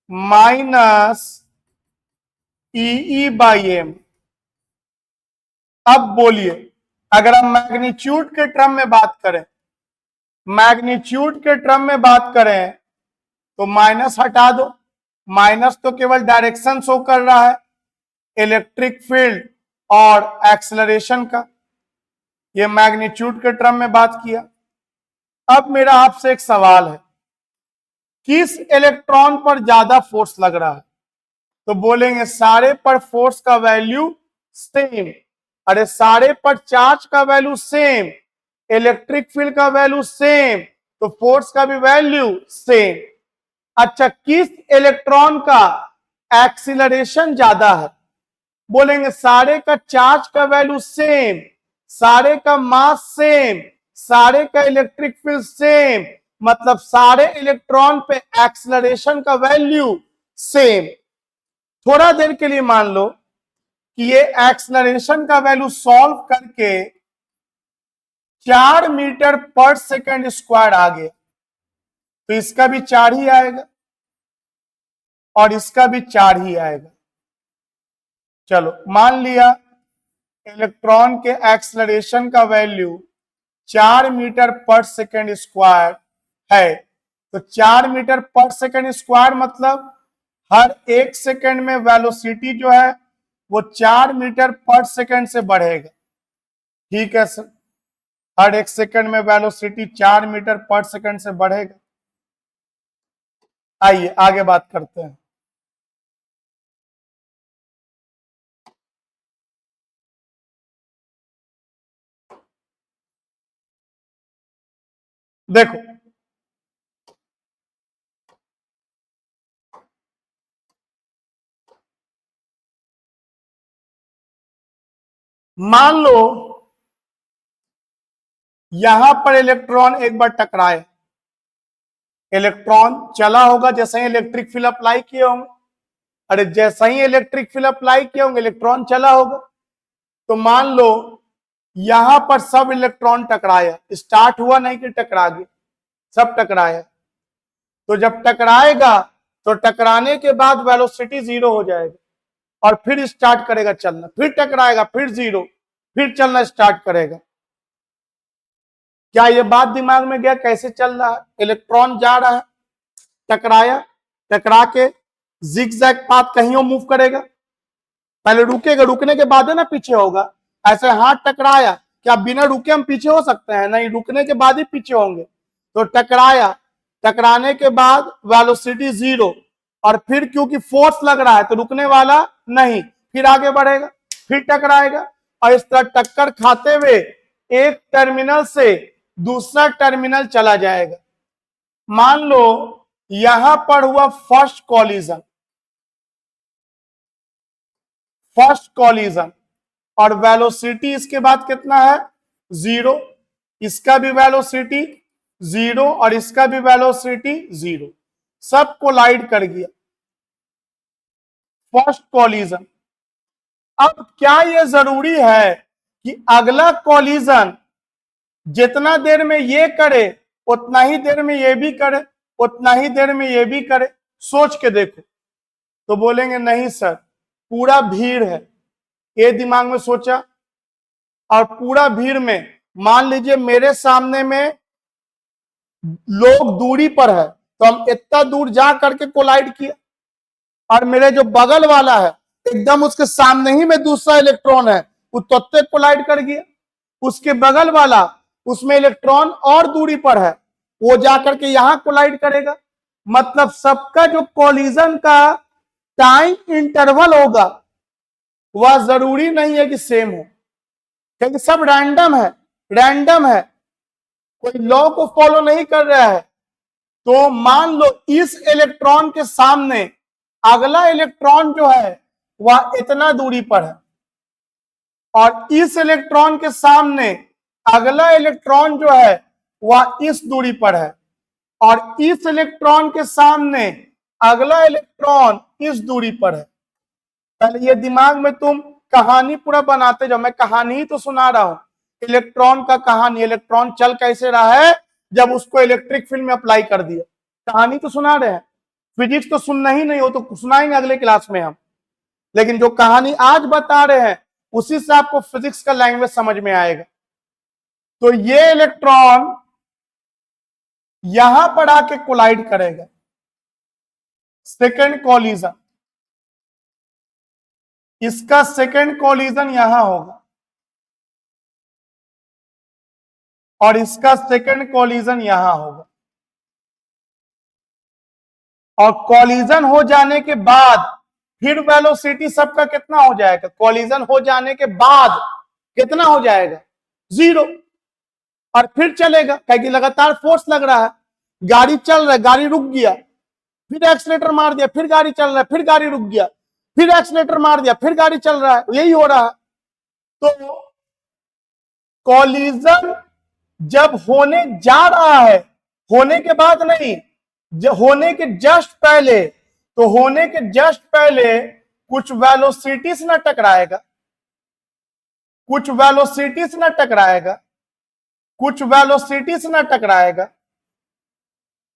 minus E by M. अब बोलिए, अगर हम मैग्नीट्यूड के टर्म में बात करें, मैग्नीट्यूड के टर्म में बात करें तो माइनस हटा दो। माइनस तो केवल डायरेक्शन शो कर रहा है इलेक्ट्रिक फील्ड और एक्सेलरेशन का। ये मैग्नीट्यूड के टर्म में बात किया। अब मेरा आपसे एक सवाल है, किस इलेक्ट्रॉन पर ज्यादा फोर्स लग रहा है? तो बोलेंगे सारे पर फोर्स का वैल्यू सेम। अरे सारे पर चार्ज का वैल्यू सेम, इलेक्ट्रिक फील्ड का वैल्यू सेम, तो फोर्स का भी वैल्यू सेम। अच्छा, किस इलेक्ट्रॉन का एक्सीलरेशन ज्यादा है? बोलेंगे सारे का चार्ज का वैल्यू सेम, सारे का मास सेम, सारे का इलेक्ट्रिक फील्ड सेम, मतलब सारे इलेक्ट्रॉन पे एक्सीलरेशन का वैल्यू सेम। थोड़ा देर के लिए मान लो कि ये एक्सीलरेशन का वैल्यू सॉल्व करके 4 मीटर पर सेकंड स्क्वायर आ गया, तो इसका भी 4 ही आएगा और इसका भी 4 ही आएगा। चलो मान लिया इलेक्ट्रॉन के एक्सीलरेशन का वैल्यू 4 मीटर पर सेकंड स्क्वायर है, तो 4 मीटर पर सेकंड स्क्वायर मतलब हर 1 सेकंड में वेलोसिटी जो है वो 4 मीटर पर सेकंड से बढ़ेगा। ठीक है सर, हर 1 सेकंड में वेलोसिटी 4 मीटर पर सेकंड से बढ़ेगा। आइए आगे बात करते हैं। देखो मान लो यहां पर इलेक्ट्रॉन एक बार टकराए, इलेक्ट्रॉन चला होगा जैसे ही इलेक्ट्रिक फील्ड अप्लाई किए होंगे। अरे जैसे ही इलेक्ट्रिक फील्ड अप्लाई किए होंगे इलेक्ट्रॉन चला होगा। तो मान लो यहां पर सब इलेक्ट्रॉन टकराया, स्टार्ट हुआ नहीं कि टकरा गए, सब टकराया। तो जब टकराएगा तो टकराने के बाद वेलोसिटी 0 हो जाएगा और फिर स्टार्ट करेगा चलना, फिर टकराएगा, फिर 0, फिर चलना स्टार्ट करेगा। क्या ये बात दिमाग में गया कैसे चल रहा है? इलेक्ट्रॉन जा रहा है, टकराया, टकरा के जिगजैग पाथ कहीं और मूव करेगा, पहले रुकेगा, रुकने के बाद है ना पीछे होगा। ऐसे हाथ टकराया, क्या बिना रुके हम पीछे हो सकते हैं? नहीं, रुकने के बाद ही पीछे होंगे। तो टकराया, टकराने के बाद वेलोसिटी 0 और फिर क्योंकि फोर्स लग रहा है तो रुकने वाला नहीं, फिर आगे बढ़ेगा, फिर टकराएगा और इस तरह टक्कर खाते हुए एक टर्मिनल से दूसरा टर्मिनल चला जाएगा। मान लो यहां पर हुआ फर्स्ट कॉलिजन, फर्स्ट कॉलिजन और वेलोसिटी इसके बाद कितना है? 0, इसका भी वेलोसिटी 0 और इसका भी वेलोसिटी 0, सब कोलाइड कर गया, फर्स्ट कॉलिजन। अब क्या यह जरूरी है कि अगला कॉलिजन जितना देर में ये करे उतना ही देर में ये भी करे, उतना ही देर में ये भी करे? सोच के देखो। तो बोलेंगे नहीं सर, पूरा भीड़ है, ये दिमाग में सोचा। और पूरा भीड़ में मान लीजिए मेरे सामने में लोग दूरी पर है, तो हम इतना दूर जा करके कोलाइड किया, और मेरे जो बगल वाला है एकदम उसके सामने ही में दूसरा इलेक्ट्रॉन है, वो तत्व कोलाइड कर गया। उसके बगल वाला, उसमें इलेक्ट्रॉन और दूरी पर है, वो जाकर के यहां कोलाइड करेगा। मतलब सबका जो कॉलिजन का टाइम इंटरवल होगा वह जरूरी नहीं है कि सेम हो, क्योंकि सब रैंडम है, कोई लॉ को फॉलो नहीं कर रहा है। तो मान लो इस इलेक्ट्रॉन के सामने अगला इलेक्ट्रॉन जो है वह इतना दूरी पर है, और इस इलेक्ट्रॉन के सामने अगला इलेक्ट्रॉन जो है वह इस दूरी पर है, और इस इलेक्ट्रॉन के सामने अगला इलेक्ट्रॉन इस दूरी पर है। पहले ये दिमाग में तुम कहानी पूरा बनाते जाओ, मैं कहानी ही तो सुना रहा हूं, इलेक्ट्रॉन का कहानी। इलेक्ट्रॉन चल कैसे रहा है जब उसको इलेक्ट्रिक फील्ड में अप्लाई कर दिया, कहानी तो सुना रहे हैं। फिजिक्स तो सुनना ही नहीं हो तो सुनाएंगे अगले क्लास में हम, लेकिन जो कहानी आज बता रहे हैं उसी से आपको फिजिक्स का लैंग्वेज समझ में आएगा। तो ये इलेक्ट्रॉन यहां पर आके कोलाइड करेगा, सेकेंड कॉलिजन, इसका सेकेंड कॉलिजन यहां होगा और इसका सेकेंड कॉलिजन यहां होगा, और कॉलिजन हो जाने के बाद फिर वेलोसिटी सबका कितना हो जाएगा, कॉलिजन हो जाने के बाद कितना हो जाएगा, 0, और फिर चलेगा क्योंकि लगातार फोर्स लग रहा है, गाड़ी चल रहा है, गाड़ी रुक गया, फिर एक्सीलेटर मार दिया, फिर गाड़ी चल रहा है, फिर गाड़ी रुक गया, फिर एक्सीलेटर मार दिया, फिर गाड़ी चल रहा है, यही हो रहा है। तो कॉलिजन जब होने जा रहा है, होने के बाद नहीं, होने के जस्ट पहले, तो होने के जस्ट पहले कुछ वेलोसिटी से ना टकराएगा, कुछ वेलोसिटी से ना टकराएगा, कुछ वेलोसिटी से ना टकराएगा।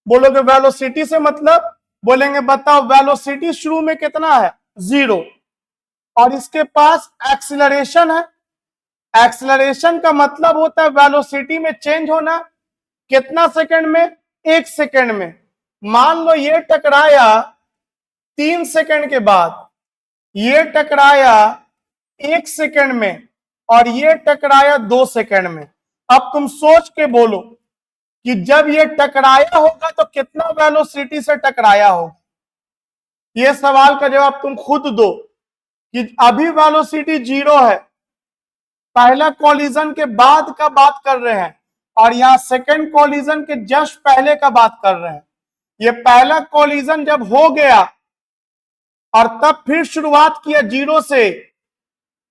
बोलोगे वेलोसिटी से मतलब, बोलेंगे बताओ वेलोसिटी शुरू में कितना है, 0, और इसके पास एक्सीलरेशन है। एक्सीलरेशन का मतलब होता है वेलोसिटी में चेंज होना, कितना सेकंड में, 1 सेकंड में। मान लो ये टकराया 3 सेकंड के बाद, ये टकराया 1 सेकंड में, और ये टकराया 2 सेकंड में। अब तुम सोच के बोलो कि जब ये टकराया होगा तो कितना वेलोसिटी से टकराया होगा। ये सवाल का जवाब तुम खुद दो कि अभी वेलोसिटी 0 है, पहला कॉलिजन के बाद का बात कर रहे हैं, और यहां सेकंड कॉलिजन के जस्ट पहले का बात कर रहे हैं। ये पहला कॉलिजन जब हो गया और तब फिर शुरुआत किया 0 से,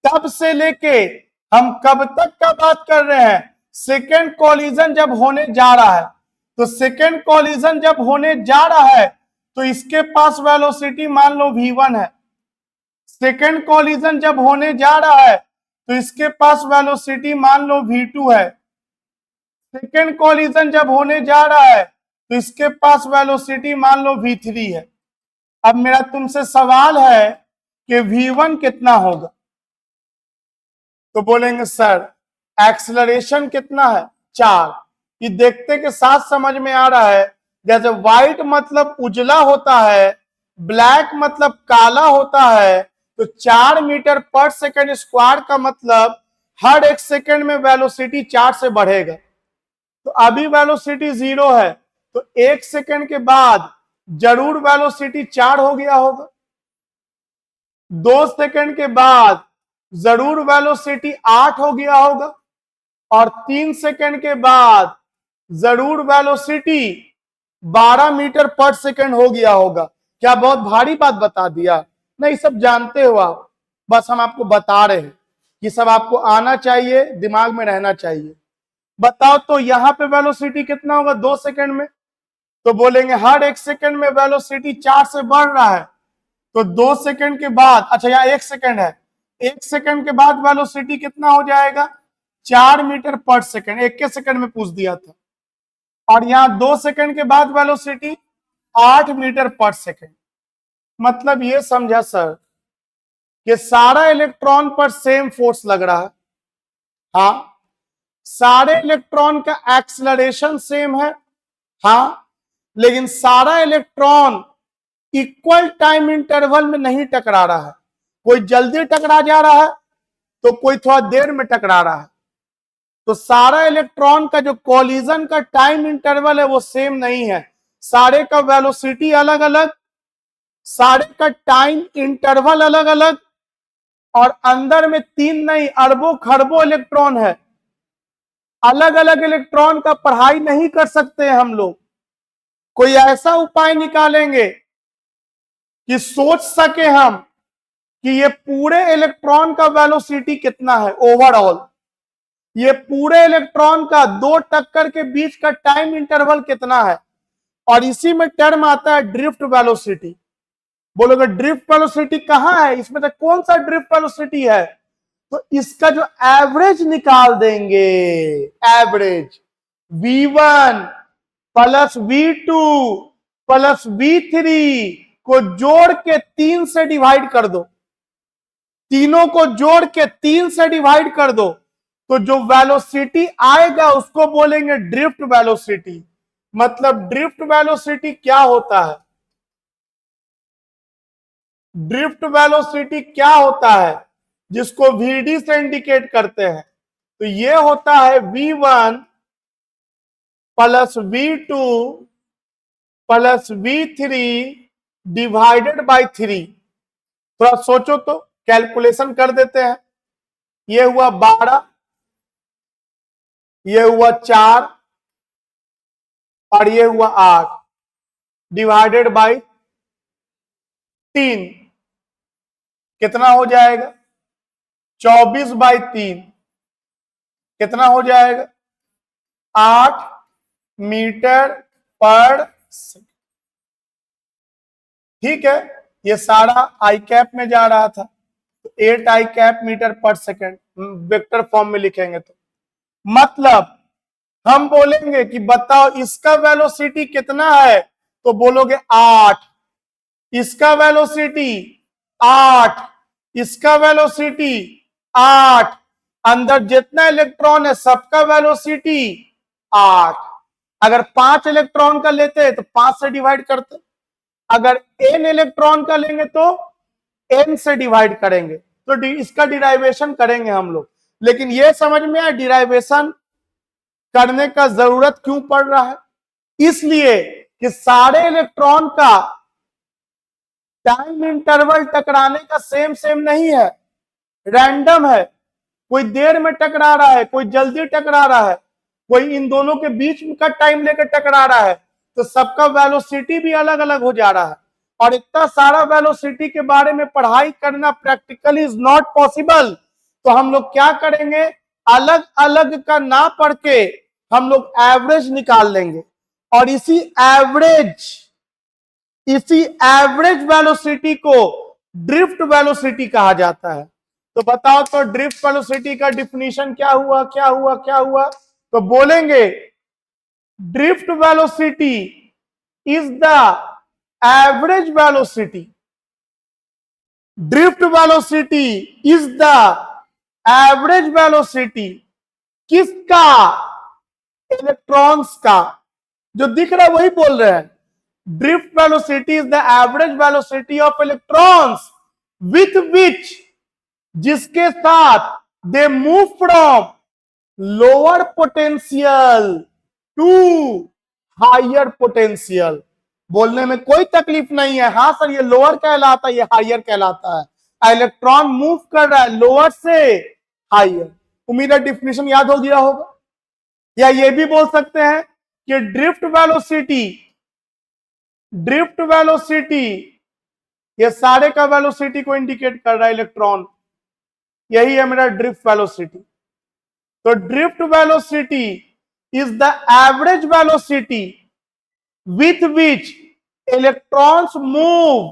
तब से लेके हम कब तक का बात कर रहे हैं, सेकेंड कॉलिजन जब होने जा रहा है। तो सेकेंड कॉलिजन जब होने जा रहा है तो इसके पास वेलोसिटी मान लो v1 है। सेकेंड कॉलिजन जब होने जा रहा है तो इसके पास वेलोसिटी मान लो v2 है। सेकेंड कॉलिजन जब होने जा रहा है तो इसके पास वेलोसिटी मान लो v3 है। अब मेरा तुमसे सवाल है कि v1 कितना होगा, तो बोलेंगे सर एक्सेलरेशन कितना है, 4। ये देखते के साथ समझ में आ रहा है, जैसे व्हाइट मतलब उजला होता है, ब्लैक मतलब काला होता है, तो 4 मीटर पर सेकंड स्क्वायर का मतलब हर 1 सेकंड में वेलोसिटी 4 से बढ़ेगा। तो अभी वेलोसिटी 0 है, तो 1 सेकंड के बाद जरूर वेलोसिटी 4 हो गया होगा, 2 सेकंड के बाद जरूर वेलोसिटी 8 हो गया होगा, और 3 सेकंड के बाद जरूर वेलोसिटी 12 मीटर पर सेकंड हो गया होगा। क्या बहुत भारी बात बता दिया? नहीं, सब जानते हो आप, बस हम आपको बता रहे हैं कि सब आपको आना चाहिए, दिमाग में रहना चाहिए। बताओ तो यहां पे वेलोसिटी कितना होगा 2 सेकंड में, तो बोलेंगे हर 1 सेकंड में वेलोसिटी 4 से बढ़ रहा है, तो 2 सेकंड के बाद, अच्छा यहाँ 1 सेकंड है, 1 सेकंड के बाद वेलोसिटी कितना हो जाएगा, 4 मीटर पर सेकंड, 1 सेकंड में पूछ दिया था। और यहां 2 सेकंड के बाद वेलोसिटी 8 मीटर पर सेकंड। मतलब ये समझा सर कि सारा इलेक्ट्रॉन पर सेम फोर्स लग रहा है, हाँ। सारे इलेक्ट्रॉन का एक्सेलरेशन सेम है, हाँ, लेकिन सारा इलेक्ट्रॉन इक्वल टाइम इंटरवल में नहीं टकरा रहा है। कोई जल्दी टकरा जा रहा है तो कोई थोड़ा देर में टकरा रहा है। तो सारा इलेक्ट्रॉन का जो कॉलिजन का टाइम इंटरवल है वो सेम नहीं है। सारे का वेलोसिटी अलग अलग, सारे का टाइम इंटरवल अलग अलग, और अंदर में 3 नहीं अरबों खरबों इलेक्ट्रॉन है। अलग अलग इलेक्ट्रॉन का पढ़ाई नहीं कर सकते हम लोग। कोई ऐसा उपाय निकालेंगे कि सोच सके हम कि ये पूरे इलेक्ट्रॉन का वेलोसिटी कितना है ओवरऑल, ये पूरे इलेक्ट्रॉन का दो टक्कर के बीच का टाइम इंटरवल कितना है, और इसी में टर्म आता है ड्रिफ्ट वेलोसिटी। बोलोगे ड्रिफ्ट वेलोसिटी कहां है, इसमें तो कौन सा ड्रिफ्ट वेलोसिटी है, तो इसका जो एवरेज निकाल देंगे, average v1 plus v2 plus v3 को जोड़ के 3 से डिवाइड कर दो, तीनों को जोड़ के 3 से डिवाइड कर दो, तो जो वेलोसिटी आएगा उसको बोलेंगे ड्रिफ्ट वेलोसिटी। मतलब ड्रिफ्ट वेलोसिटी क्या होता है, ड्रिफ्ट वेलोसिटी क्या होता है जिसको vd से इंडिकेट करते हैं, तो ये होता है v1 plus v2 plus v3 divided by 3। थोड़ा सोचो तो, कैलकुलेशन कर देते हैं। ये हुआ 12, ये हुआ 4 और ये हुआ 8 डिवाइडेड बाय 3, कितना हो जाएगा 24/3, कितना हो जाएगा 8 मीटर पर सेकंड। ठीक है, ये सारा आई कैप में जा रहा था, तो 8 आई कैप मीटर पर सेकंड वेक्टर फॉर्म में लिखेंगे तो मतलब हम बोलेंगे कि बताओ इसका वेलोसिटी कितना है, तो बोलोगे 8, इसका वेलोसिटी 8, इसका वेलोसिटी 8, अंदर जितना इलेक्ट्रॉन है सबका वेलोसिटी 8। अगर 5 इलेक्ट्रॉन का लेते हैं तो 5 से डिवाइड करते, अगर n इलेक्ट्रॉन का लेंगे तो n से डिवाइड करेंगे, तो इसका डिराइवेशन करेंगे हम लोग। लेकिन यह समझ में आया डिराइवेशन करने का जरूरत क्यों पड़ रहा है, इसलिए कि सारे इलेक्ट्रॉन का टाइम इंटरवल टकराने का सेम नहीं है, रैंडम है। कोई देर में टकरा रहा है, कोई जल्दी टकरा रहा है, कोई इन दोनों के बीच का टाइम लेकर टकरा रहा है, तो सबका वेलोसिटी भी अलग अलग हो जा रहा है। और इतना सारा वेलोसिटी के बारे में पढ़ाई करना प्रैक्टिकली इज नॉट पॉसिबल। तो हम लोग क्या करेंगे, अलग अलग का ना पढ़ के हम लोग एवरेज निकाल लेंगे, और इसी एवरेज वेलोसिटी को ड्रिफ्ट वेलोसिटी कहा जाता है। तो बताओ तो ड्रिफ्ट वेलोसिटी का डिफिनीशन क्या हुआ, क्या हुआ, क्या हुआ, तो बोलेंगे drift velocity is the average velocity, drift velocity is the average velocity किसका, इलेक्ट्रॉन्स का। जो दिख रहा है वही बोल रहे हैं, drift velocity is the average velocity of electrons with which, जिसके साथ they move from lower potential to higher potential. बोलने में कोई तकलीफ नहीं है, हाँ सर ये लोअर कहलाता है, ये हायर कहलाता है। इलेक्ट्रॉन मूव कर रहा है लोअर से हायर। उम्मीद है डिफिनेशन याद हो गया होगा। या ये भी बोल सकते हैं कि ड्रिफ्ट वेलोसिटी ये सारे का वेलोसिटी को इंडिकेट कर रहा है इलेक्ट्रॉन, यही है मेरा ड्रिफ्ट वेलोसिटी। तो drift velocity is the average velocity with which electrons move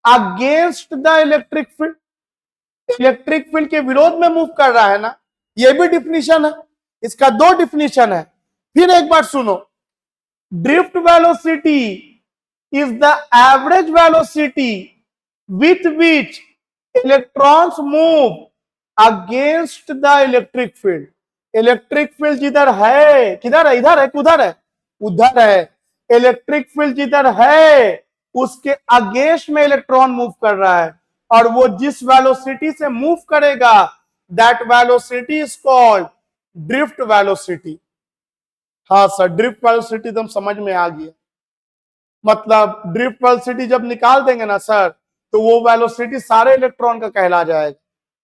against the electric field. Electric field के विरोध में मूव कर रहा है ना, यह भी डिफिनीशन है, इसका 2 डिफिनीशन है। फिर एक बार सुनो, drift velocity is the average velocity with which electrons move against the electric field. Electric field जिधर है, किधर है, इधर है, उधर है, उधर है। इलेक्ट्रिक फील्ड जिधर है उसके अगेंस्ट में इलेक्ट्रॉन मूव कर रहा है, और वो जिस वेलोसिटी से मूव करेगा that velocity is called drift velocity. हाँ सर, ड्रिफ्ट वेलोसिटी एकदम समझ में आ गया। मतलब ड्रिफ्ट वेलोसिटी जब निकाल देंगे ना सर, तो वो वेलोसिटी सारे इलेक्ट्रॉन का कहला जाएगा,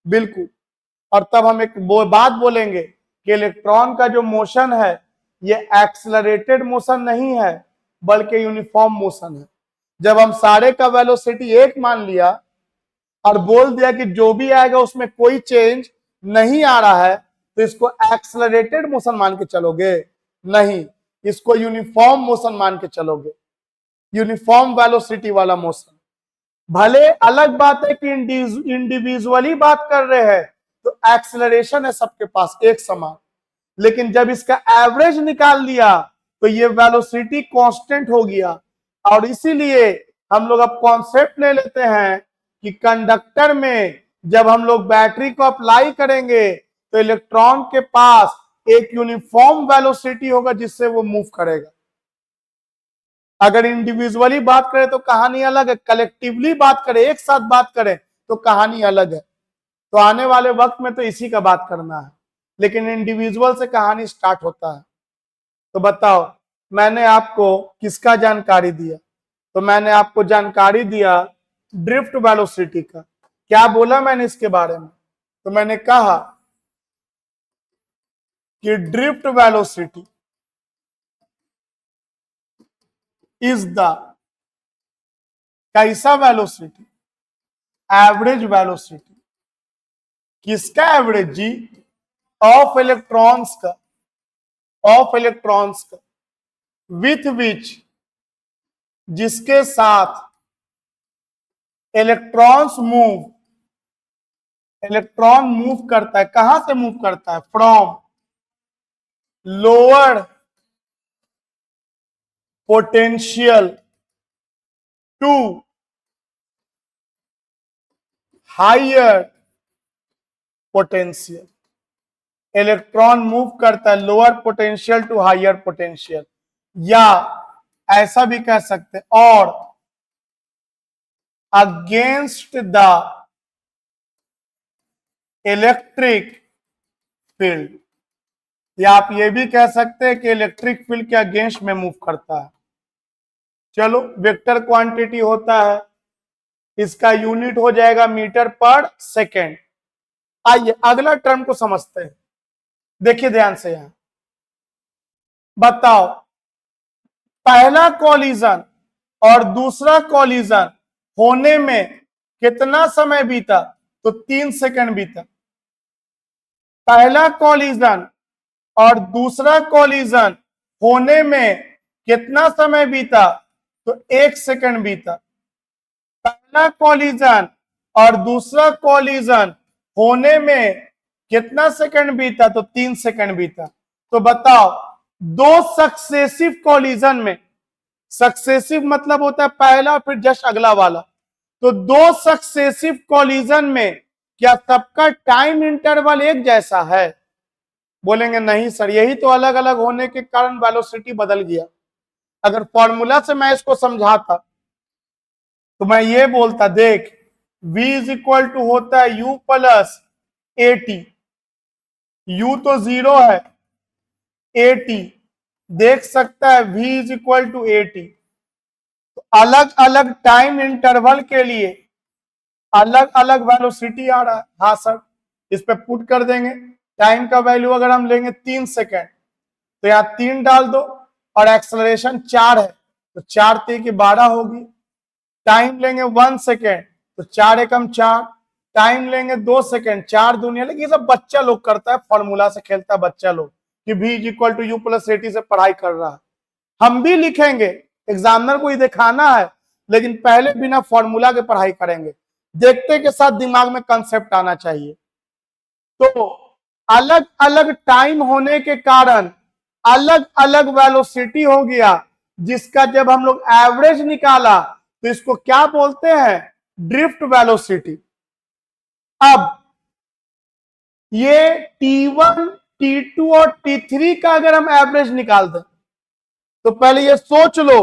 बिल्कुल। और तब हम एक बात बोलेंगे कि इलेक्ट्रॉन का जो मोशन है ये एक्सेलरेटेड मोशन नहीं है बल्कि यूनिफॉर्म मोशन है। जब हम सारे का वेलोसिटी एक मान लिया और बोल दिया कि जो भी आएगा उसमें कोई चेंज नहीं आ रहा है, तो इसको एक्सेलरेटेड मोशन मान के चलोगे? नहीं, इसको यूनिफॉर्म मोशन मान के चलोगे, यूनिफॉर्म वेलोसिटी वाला मोशन। भले अलग बात है कि इंडिविजुअली बात कर रहे हैं तो एक्सेलरेशन है सबके पास एक समान, लेकिन जब इसका एवरेज निकाल लिया तो ये वेलोसिटी कांस्टेंट हो गया। और इसीलिए हम लोग अब कॉन्सेप्ट ले लेते हैं कि कंडक्टर में जब हम लोग बैटरी को अप्लाई करेंगे तो इलेक्ट्रॉन के पास एक यूनिफॉर्म वेलोसिटी होगा जिससे वो मूव करेगा। अगर इंडिविजुअली बात करें तो कहानी अलग है, कलेक्टिवली बात करें, एक साथ बात करें तो कहानी अलग है। तो आने वाले वक्त में तो इसी का बात करना है, लेकिन इंडिविजुअल से कहानी स्टार्ट होता है। तो बताओ, मैंने आपको किसका जानकारी दिया? तो मैंने आपको जानकारी दिया ड्रिफ्ट वेलोसिटी का। क्या बोला मैंने इसके बारे में? तो मैंने कहा कि ड्रिफ्ट वेलोसिटी इज द कैसा वेलोसिटी? Average velocity. किसका एवरेज जी? ऑफ इलेक्ट्रॉन्स का, ऑफ इलेक्ट्रॉन्स का, विथ विच, जिसके साथ इलेक्ट्रॉन्स मूव, इलेक्ट्रॉन मूव करता है। कहां से मूव करता है? From lower potential to higher potential. Electron move करता है lower potential to higher potential, या ऐसा भी कह सकते हैं, और अगेंस्ट द इलेक्ट्रिक फील्ड, या आप ये भी कह सकते हैं कि इलेक्ट्रिक फील्ड के अगेंस्ट में मूव करता है। चलो, वेक्टर क्वांटिटी होता है, इसका यूनिट हो जाएगा मीटर पर सेकेंड। आइए अगला टर्म को समझते हैं, देखिए ध्यान से। यहां बताओ, पहला कॉलिजन और दूसरा कॉलिजन होने में कितना समय बीता? तो 3 सेकंड बीता। पहला कॉलिजन और दूसरा कॉलिजन होने में कितना समय बीता? तो 1 सेकंड बीता। पहला कॉलिजन और दूसरा कॉलिजन होने में कितना सेकंड बीता? तो 3 सेकंड बीता। तो बताओ, दो सक्सेसिव कॉलिजन में, सक्सेसिव मतलब होता है पहला फिर जस्ट अगला वाला, तो दो सक्सेसिव कॉलिजन में क्या सबका टाइम इंटरवल एक जैसा है? बोलेंगे नहीं सर, यही तो अलग अलग होने के कारण वेलोसिटी बदल गया। अगर फॉर्मूला से मैं इसको समझाता तो मैं ये बोलता, देख v इज इक्वल टू होता है u प्लस AT। u तो 0 है, AT देख सकता है v is equal to AT। तो अलग अलग टाइम इंटरवल के लिए अलग अलग वेलोसिटी आ रहा है। हाँ सर, इस पे पुट कर देंगे। टाइम का वैल्यू अगर हम लेंगे 3 सेकेंड, तो यहाँ 3 डाल दो, और एक्सेलरेशन 4 है तो 4 3 की 12 होगी। टाइम लेंगे 1 सेकेंड, तो 4 एकम 4। टाइम लेंगे 2 सेकेंड, 4 दूनी, लेकिन ये सब बच्चा लोग करता है, फॉर्मूला से खेलता है बच्चा लोग कि v is equal to U plus AT से पढ़ाई कर रहा है। हम भी लिखेंगे, एग्जामिनर को ही दिखाना है, लेकिन पहले बिना फॉर्मूला के पढ़ाई करेंगे। देखते के साथ दिमाग में कंसेप्ट आना चाहिए। तो अलग अलग टाइम होने के कारण अलग अलग वेलोसिटी हो गया, जिसका जब हम लोग एवरेज निकाला तो इसको क्या बोलते हैं? Drift velocity. अब ये T1, T2 और T3 का अगर हम एवरेज निकाल दें तो पहले ये सोच लो,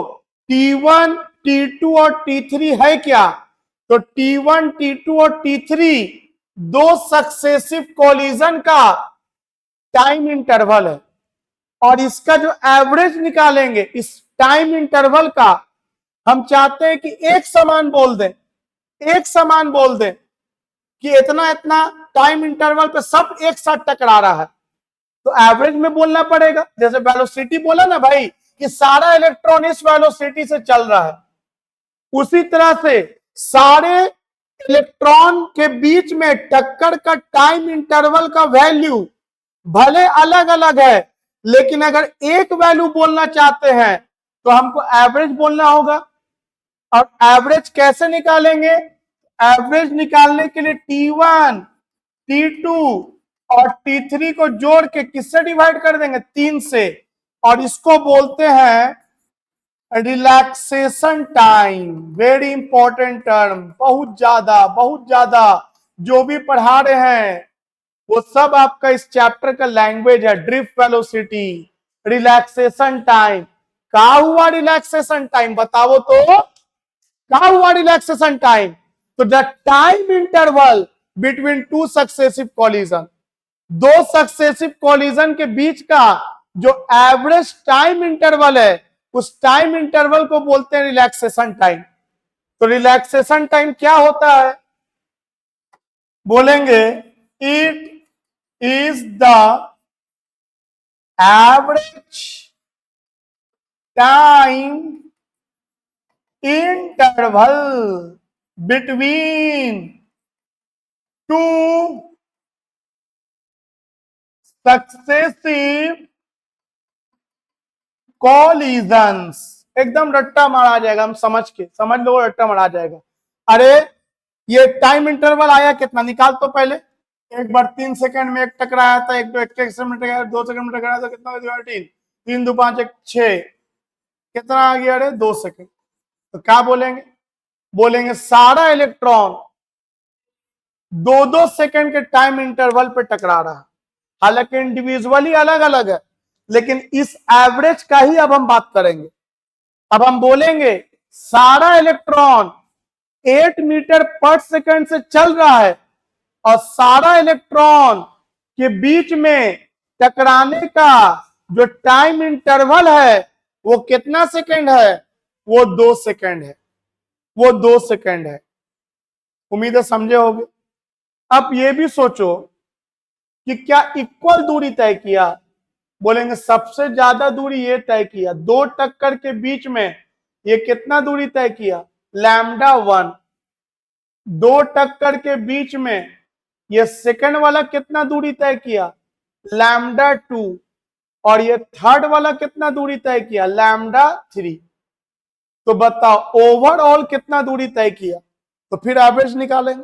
T1, T2 और T3 है क्या? तो T1, T2 और T3 दो सक्सेसिव कॉलिजन का टाइम इंटरवल है, और इसका जो एवरेज निकालेंगे इस टाइम इंटरवल का, हम चाहते हैं कि एक समान बोल दें, एक समान बोल दें कि इतना इतना टाइम इंटरवल पे सब एक साथ टकरा रहा है, तो एवरेज में बोलना पड़ेगा। जैसे वेलोसिटी बोला ना भाई कि सारा इलेक्ट्रॉन इस वेलोसिटी से चल रहा है, उसी तरह से सारे इलेक्ट्रॉन के बीच में टक्कर का टाइम इंटरवल का वैल्यू भले अलग अलग है, लेकिन अगर एक वैल्यू बोलना चाहते हैं तो हमको एवरेज बोलना होगा। और एवरेज कैसे निकालेंगे? एवरेज निकालने के लिए T1, T2 और T3 को जोड़ के किससे डिवाइड कर देंगे? 3 से। और इसको बोलते हैं relaxation time. Very important term, बहुत ज्यादा जो भी पढ़ा रहे हैं वो सब आपका इस चैप्टर का लैंग्वेज है। Drift velocity, relaxation time. कहा हुआ रिलैक्सेशन टाइम? बताओ तो, कहा हुआ रिलैक्सेशन टाइम? तो the time interval between two successive collision, दो सक्सेसिव कॉलिजन के बीच का जो एवरेज टाइम इंटरवल है, उस टाइम इंटरवल को बोलते हैं रिलैक्सेशन टाइम। तो रिलैक्सेशन टाइम क्या होता है? बोलेंगे it is the average time interval between two successive collisions. एकदम रट्टा मारा जाएगा, हम समझ लो, रट्टा मारा जाएगा। अरे ये टाइम इंटरवल आया कितना, निकाल तो पहले। एक बार 3 सेकंड में एक टकराया था, एक 1 सेकंड में टकराया, 2 सेकंड में टकराया था, कितना हो गया? 3 3 2 5 1 6, कितना आ गया? अरे 2 सेकंड। तो क्या बोलेंगे? बोलेंगे सारा इलेक्ट्रॉन 2-2 सेकंड के टाइम इंटरवल पे टकरा रहा है। हालांकि इंडिविजुअली अलग अलग है, लेकिन इस एवरेज का ही अब हम बात करेंगे। अब हम बोलेंगे सारा इलेक्ट्रॉन 8 मीटर पर सेकंड से चल रहा है और सारा इलेक्ट्रॉन के बीच में टकराने का जो टाइम इंटरवल है वो कितना सेकंड है? वो 2 सेकंड है, वो 2 सेकंड है। उम्मीद है समझे होगे। अब ये भी सोचो कि क्या इक्वल दूरी तय किया? बोलेंगे सबसे ज्यादा दूरी ये तय किया, दो टक्कर के बीच में ये कितना दूरी तय किया? λ1। दो टक्कर के बीच में ये सेकंड वाला कितना दूरी तय किया? λ2। और ये थर्ड वाला कितना दूरी तय किया? λ3। तो बताओ ओवरऑल कितना दूरी तय किया? तो फिर एवरेज निकालेंगे,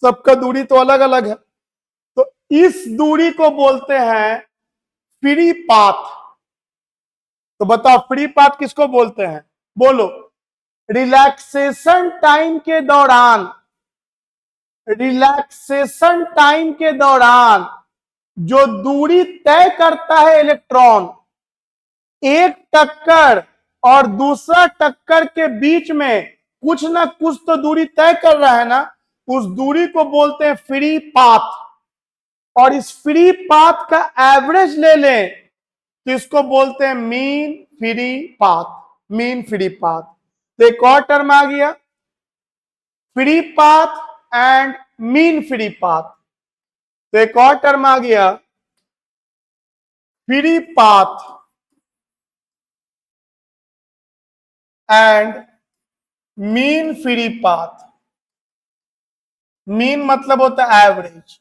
सबका दूरी तो अलग अलग है। तो इस दूरी को बोलते हैं फ्री पाथ। तो बताओ फ्री पाथ किसको बोलते हैं? बोलो। रिलैक्सेशन टाइम के दौरान, रिलैक्सेशन टाइम के दौरान जो दूरी तय करता है इलेक्ट्रॉन, एक टक्कर और दूसरा टक्कर के बीच में कुछ ना कुछ तो दूरी तय कर रहा है ना, उस दूरी को बोलते हैं फ्री पाथ। और इस फ्री पाथ का एवरेज ले लें तो इसको बोलते हैं mean free path. Mean free path. तो एक और टर्म आ गया, free path and mean free path. तो एक और टर्म आ गया, free path and mean free path. Mean मतलब होता है एवरेज।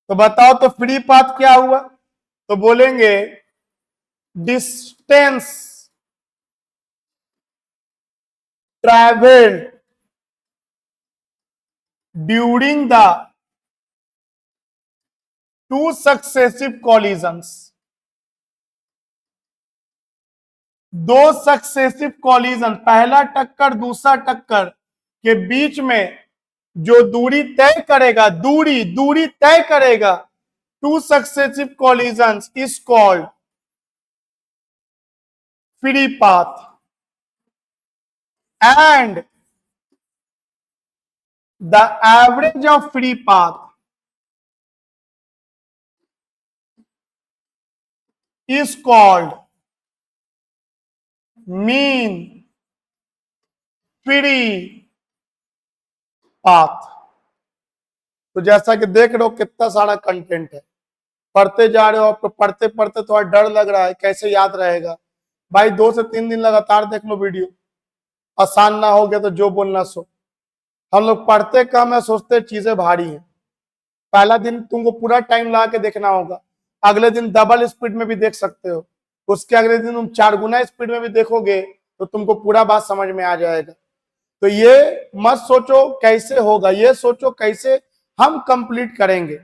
तो बताओ तो फ्री पाथ क्या हुआ? तो बोलेंगे distance travelled during the two successive collisions. दो सक्सेसिव कॉलिजन, पहला टक्कर दूसरा टक्कर के बीच में जो दूरी तय करेगा, दूरी तय करेगा, two successive collisions is called free path and the average of free path is called mean free path. तो जैसा कि देख रहे हो कितना सारा कंटेंट है, पढ़ते जा रहे हो, आपको पढ़ते पढ़ते थोड़ा डर लग रहा है कैसे याद रहेगा। भाई 2 से 3 दिन लगातार देख लो वीडियो, आसान ना हो गया तो जो बोलना सो। हम लोग पढ़ते कम है, सोचते चीजें भारी हैं। पहला दिन तुमको पूरा टाइम लगा के देखना होगा, अगले दिन डबल स्पीड में भी देख सकते हो, उसके अगले दिन तुम 4 गुना स्पीड में भी देखोगे तो तुमको पूरा बात समझ में आ जाएगा। तो ये मत सोचो कैसे होगा, ये सोचो कैसे हम कंप्लीट करेंगे।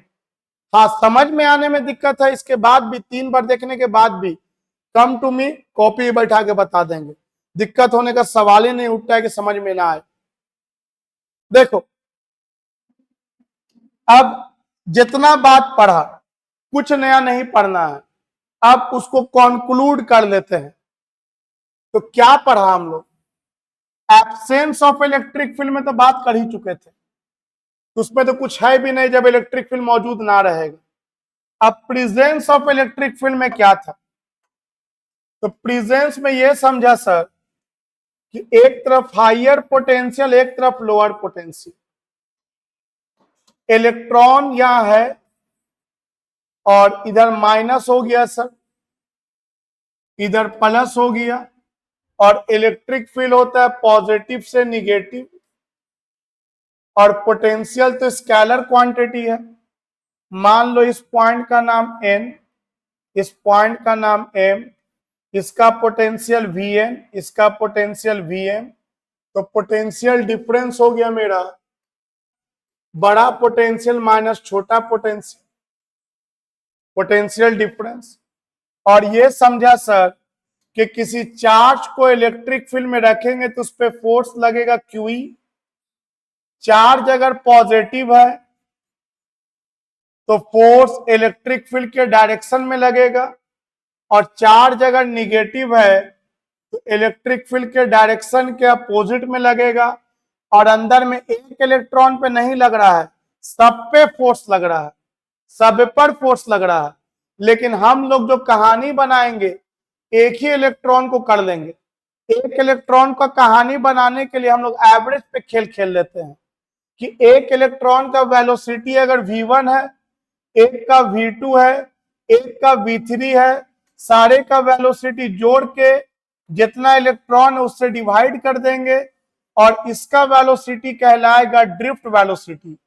हाँ, समझ में आने में दिक्कत है, इसके बाद भी 3 बार देखने के बाद भी कम टू मी, कॉपी बैठा के बता देंगे। दिक्कत होने का सवाल ही नहीं उठता है कि समझ में ना आए। देखो, अब जितना बात पढ़ा, कुछ नया नहीं पढ़ना है, अब उसको कॉन्क्लूड कर लेते हैं। तो क्या पढ़ा हम लोग? एब्सेंस ऑफ इलेक्ट्रिक फील्ड में तो बात कर ही चुके थे, उसमें तो कुछ है भी नहीं जब इलेक्ट्रिक फील्ड मौजूद ना रहेगा। अब प्रेजेंस ऑफ इलेक्ट्रिक फील्ड में क्या था? तो प्रेजेंस में यह समझा सर कि एक तरफ हायर पोटेंशियल, एक तरफ लोअर पोटेंशियल, इलेक्ट्रॉन यहां है और इधर माइनस हो गया सर, इधर प्लस हो गया, और इलेक्ट्रिक फील्ड होता है पॉजिटिव से निगेटिव, और पोटेंशियल तो स्केलर क्वांटिटी है। मान लो इस पॉइंट का नाम n, इस पॉइंट का नाम m, इसका पोटेंशियल Vn, इसका पोटेंशियल Vm। तो पोटेंशियल डिफरेंस हो गया मेरा बड़ा पोटेंशियल माइनस छोटा पोटेंशियल, पोटेंशियल डिफरेंस। और ये समझा सर कि किसी चार्ज को इलेक्ट्रिक फील्ड में रखेंगे तो उस पर फोर्स लगेगा QE। चार्ज अगर पॉजिटिव है तो फोर्स इलेक्ट्रिक फील्ड के डायरेक्शन में लगेगा, और चार्ज अगर निगेटिव है तो इलेक्ट्रिक फील्ड के डायरेक्शन के अपोजिट में लगेगा। और अंदर में एक इलेक्ट्रॉन पे नहीं लग रहा है, सब पे फोर्स लग रहा है, सब पर फोर्स लग रहा है। लेकिन हम लोग जो कहानी बनाएंगे एक ही इलेक्ट्रॉन को कर लेंगे। एक इलेक्ट्रॉन का कहानी बनाने के लिए हम लोग एवरेज पे खेल खेल लेते हैं कि एक इलेक्ट्रॉन का वेलोसिटी अगर v1 है, एक का v2 है, एक का v3 है, सारे का वेलोसिटी जोड़ के जितना इलेक्ट्रॉन है उससे डिवाइड कर देंगे, और इसका वेलोसिटी कहलाएगा ड्रिफ्ट वेलोसिटी।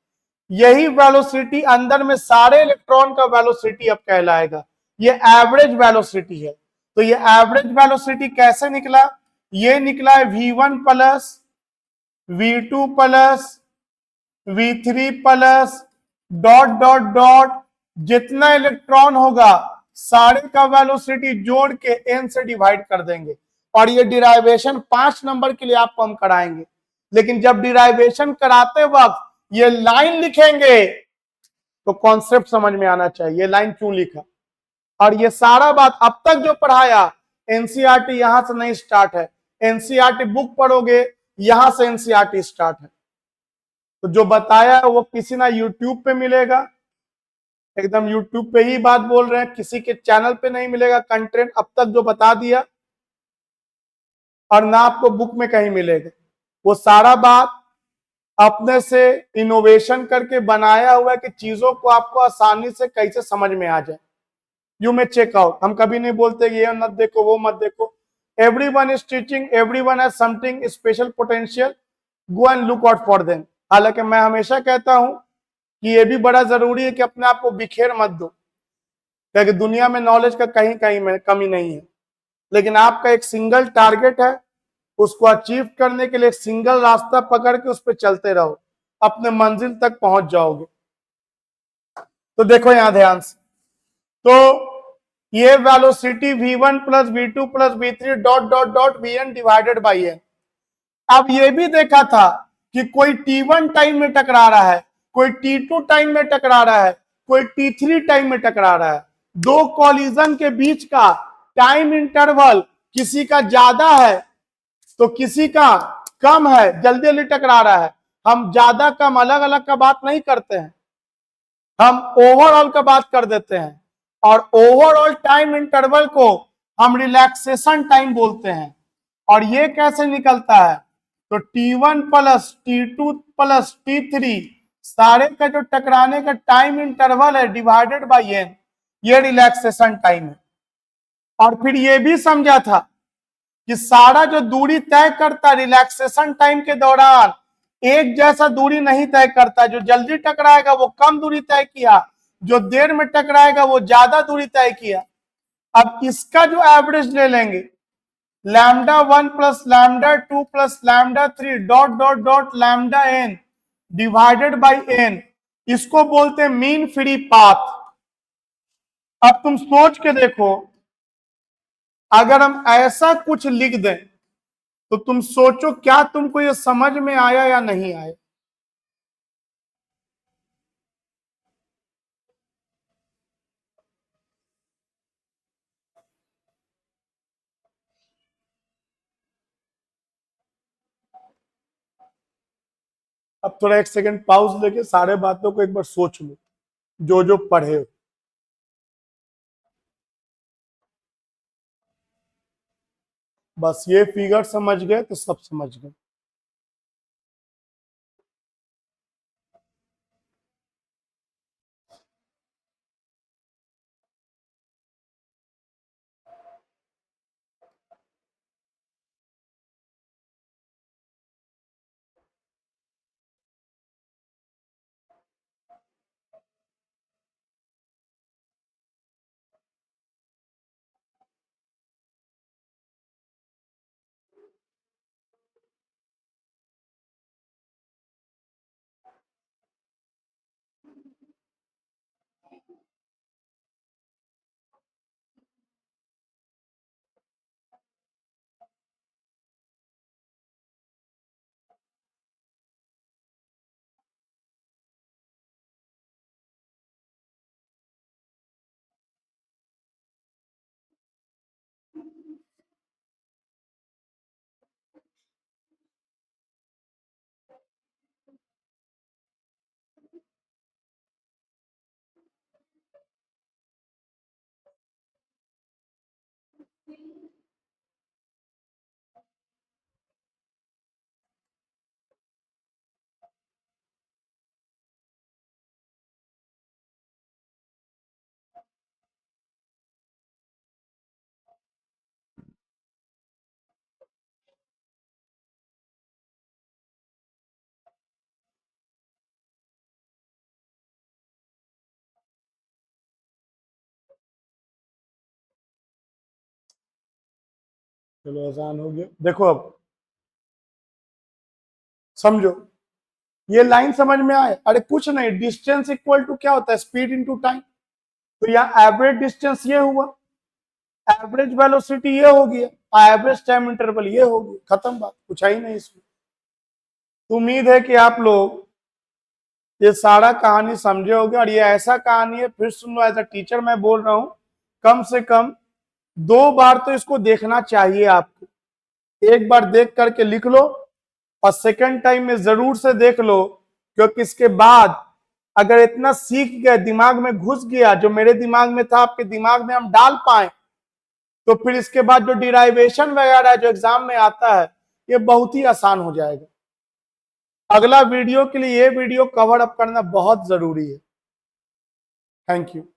यही वेलोसिटी अंदर में सारे इलेक्ट्रॉन का वेलोसिटी अब कहलाएगा, ये एवरेज वेलोसिटी है। तो ये एवरेज वेलोसिटी कैसे निकला? ये निकला है v1 plus v2 plus v3 plus dot dot dot, जितना इलेक्ट्रॉन होगा सारे का वेलोसिटी जोड़ के n से डिवाइड कर देंगे। और ये डिराइवेशन 5 नंबर के लिए आपको हम कराएंगे, लेकिन जब डिराइवेशन कराते वक्त ये लाइन लिखेंगे तो कॉन्सेप्ट समझ में आना चाहिए, लाइन क्यों लिखा। और ये सारा बात अब तक जो पढ़ाया एनसीईआरटी यहां से नहीं स्टार्ट है, एनसीईआरटी बुक पढ़ोगे यहां से एनसीईआरटी स्टार्ट है। तो जो बताया वो किसी ना यूट्यूब पे मिलेगा, एकदम यूट्यूब पे ही बात बोल रहे हैं, किसी के चैनल पे नहीं मिलेगा कंटेंट अब तक जो बता दिया, और ना आपको बुक में कहीं मिलेगा। वो सारा बात अपने से इनोवेशन करके बनाया हुआ है कि चीजों को आपको आसानी से कैसे समझ में आ जाए। यू मे चेक आउट, हम कभी नहीं बोलते ये मत देखो वो मत देखो। Everyone is teaching, everyone has something special potential, go and look out for them. हालांकि मैं हमेशा कहता हूं कि ये भी बड़ा जरूरी है कि अपने आप को बिखेर मत दो, क्योंकि दुनिया में नॉलेज का कहीं कहीं में कमी नहीं है। लेकिन आपका एक सिंगल टारगेट है, उसको अचीव करने के लिए एक सिंगल रास्ता पकड़ के उस पर चलते रहो, अपने मंजिल तक पहुंच जाओगे। तो देखो यहां ध्यान से, तो ये velocity v1 plus v2 plus v3 dot dot dot vn divided by n। अब ये भी देखा था कि कोई t1 टाइम में टकरा रहा है, कोई t2 टाइम में टकरा रहा है, कोई t3 टाइम में टकरा रहा है। दो कॉलिजन के बीच का टाइम इंटरवल किसी का ज्यादा है तो किसी का कम है, जल्दी जल्दी टकरा रहा है। हम ज्यादा कम अलग अलग का बात नहीं करते हैं, हम ओवरऑल का बात कर देते हैं। और ओवरऑल टाइम इंटरवल को हम रिलैक्सेशन टाइम बोलते हैं। और ये कैसे निकलता है? तो T1 plus T2 plus T3 सारे का जो टकराने का टाइम इंटरवल है डिवाइडेड बाय n, ये रिलैक्सेशन टाइम है। और फिर ये भी समझा था कि सारा जो दूरी तय करता रिलैक्सेशन टाइम के दौरान एक जैसा दूरी नहीं तय करता, जो जल्दी टकराएगा वो कम दूरी तय किया, जो देर में टकराएगा वो ज्यादा दूरी तय किया। अब इसका जो एवरेज ले लेंगे, λ1 plus λ2 plus λ3 dot dot dot λn divided by n, इसको बोलते हैं मीन फ्री पाथ। अब तुम सोच के देखो, अगर हम ऐसा कुछ लिख दें तो तुम सोचो क्या तुमको ये समझ में आया या नहीं आया। अब थोड़ा एक सेकंड पाउज लेके सारे बातों को एक बार सोच लो, जो जो पढ़े हो। बस ये फिगर समझ गए तो सब समझ गए। चलो आसान हो गया। देखो अब समझो, ये लाइन समझ में आए? अरे कुछ नहीं, डिस्टेंस इक्वल टू क्या होता है, स्पीड इनटू टाइम। तो यहाँ एवरेज डिस्टेंस ये हुआ, एवरेज वेलोसिटी ये हो गया, एवरेज टाइम इंटरवल ये हो गया, खत्म बात, कुछ है ही नहीं इसमें। तो उम्मीद है कि आप लोग ये सारा कहानी समझे होगे। और ये ऐसा कहानी है, फिर सुन लो, एज अ टीचर मैं बोल रहा हूं, कम से कम 2 बार तो इसको देखना चाहिए आपको। एक बार देख करके लिख लो और सेकंड टाइम में जरूर से देख लो, क्योंकि इसके बाद अगर इतना सीख गए, दिमाग में घुस गया, जो मेरे दिमाग में था आपके दिमाग में हम डाल पाए, तो फिर इसके बाद जो डिराइवेशन वगैरह जो एग्जाम में आता है ये बहुत ही आसान हो जाएगा। अगला वीडियो के लिए ये वीडियो कवर अप करना बहुत जरूरी है। Thank you.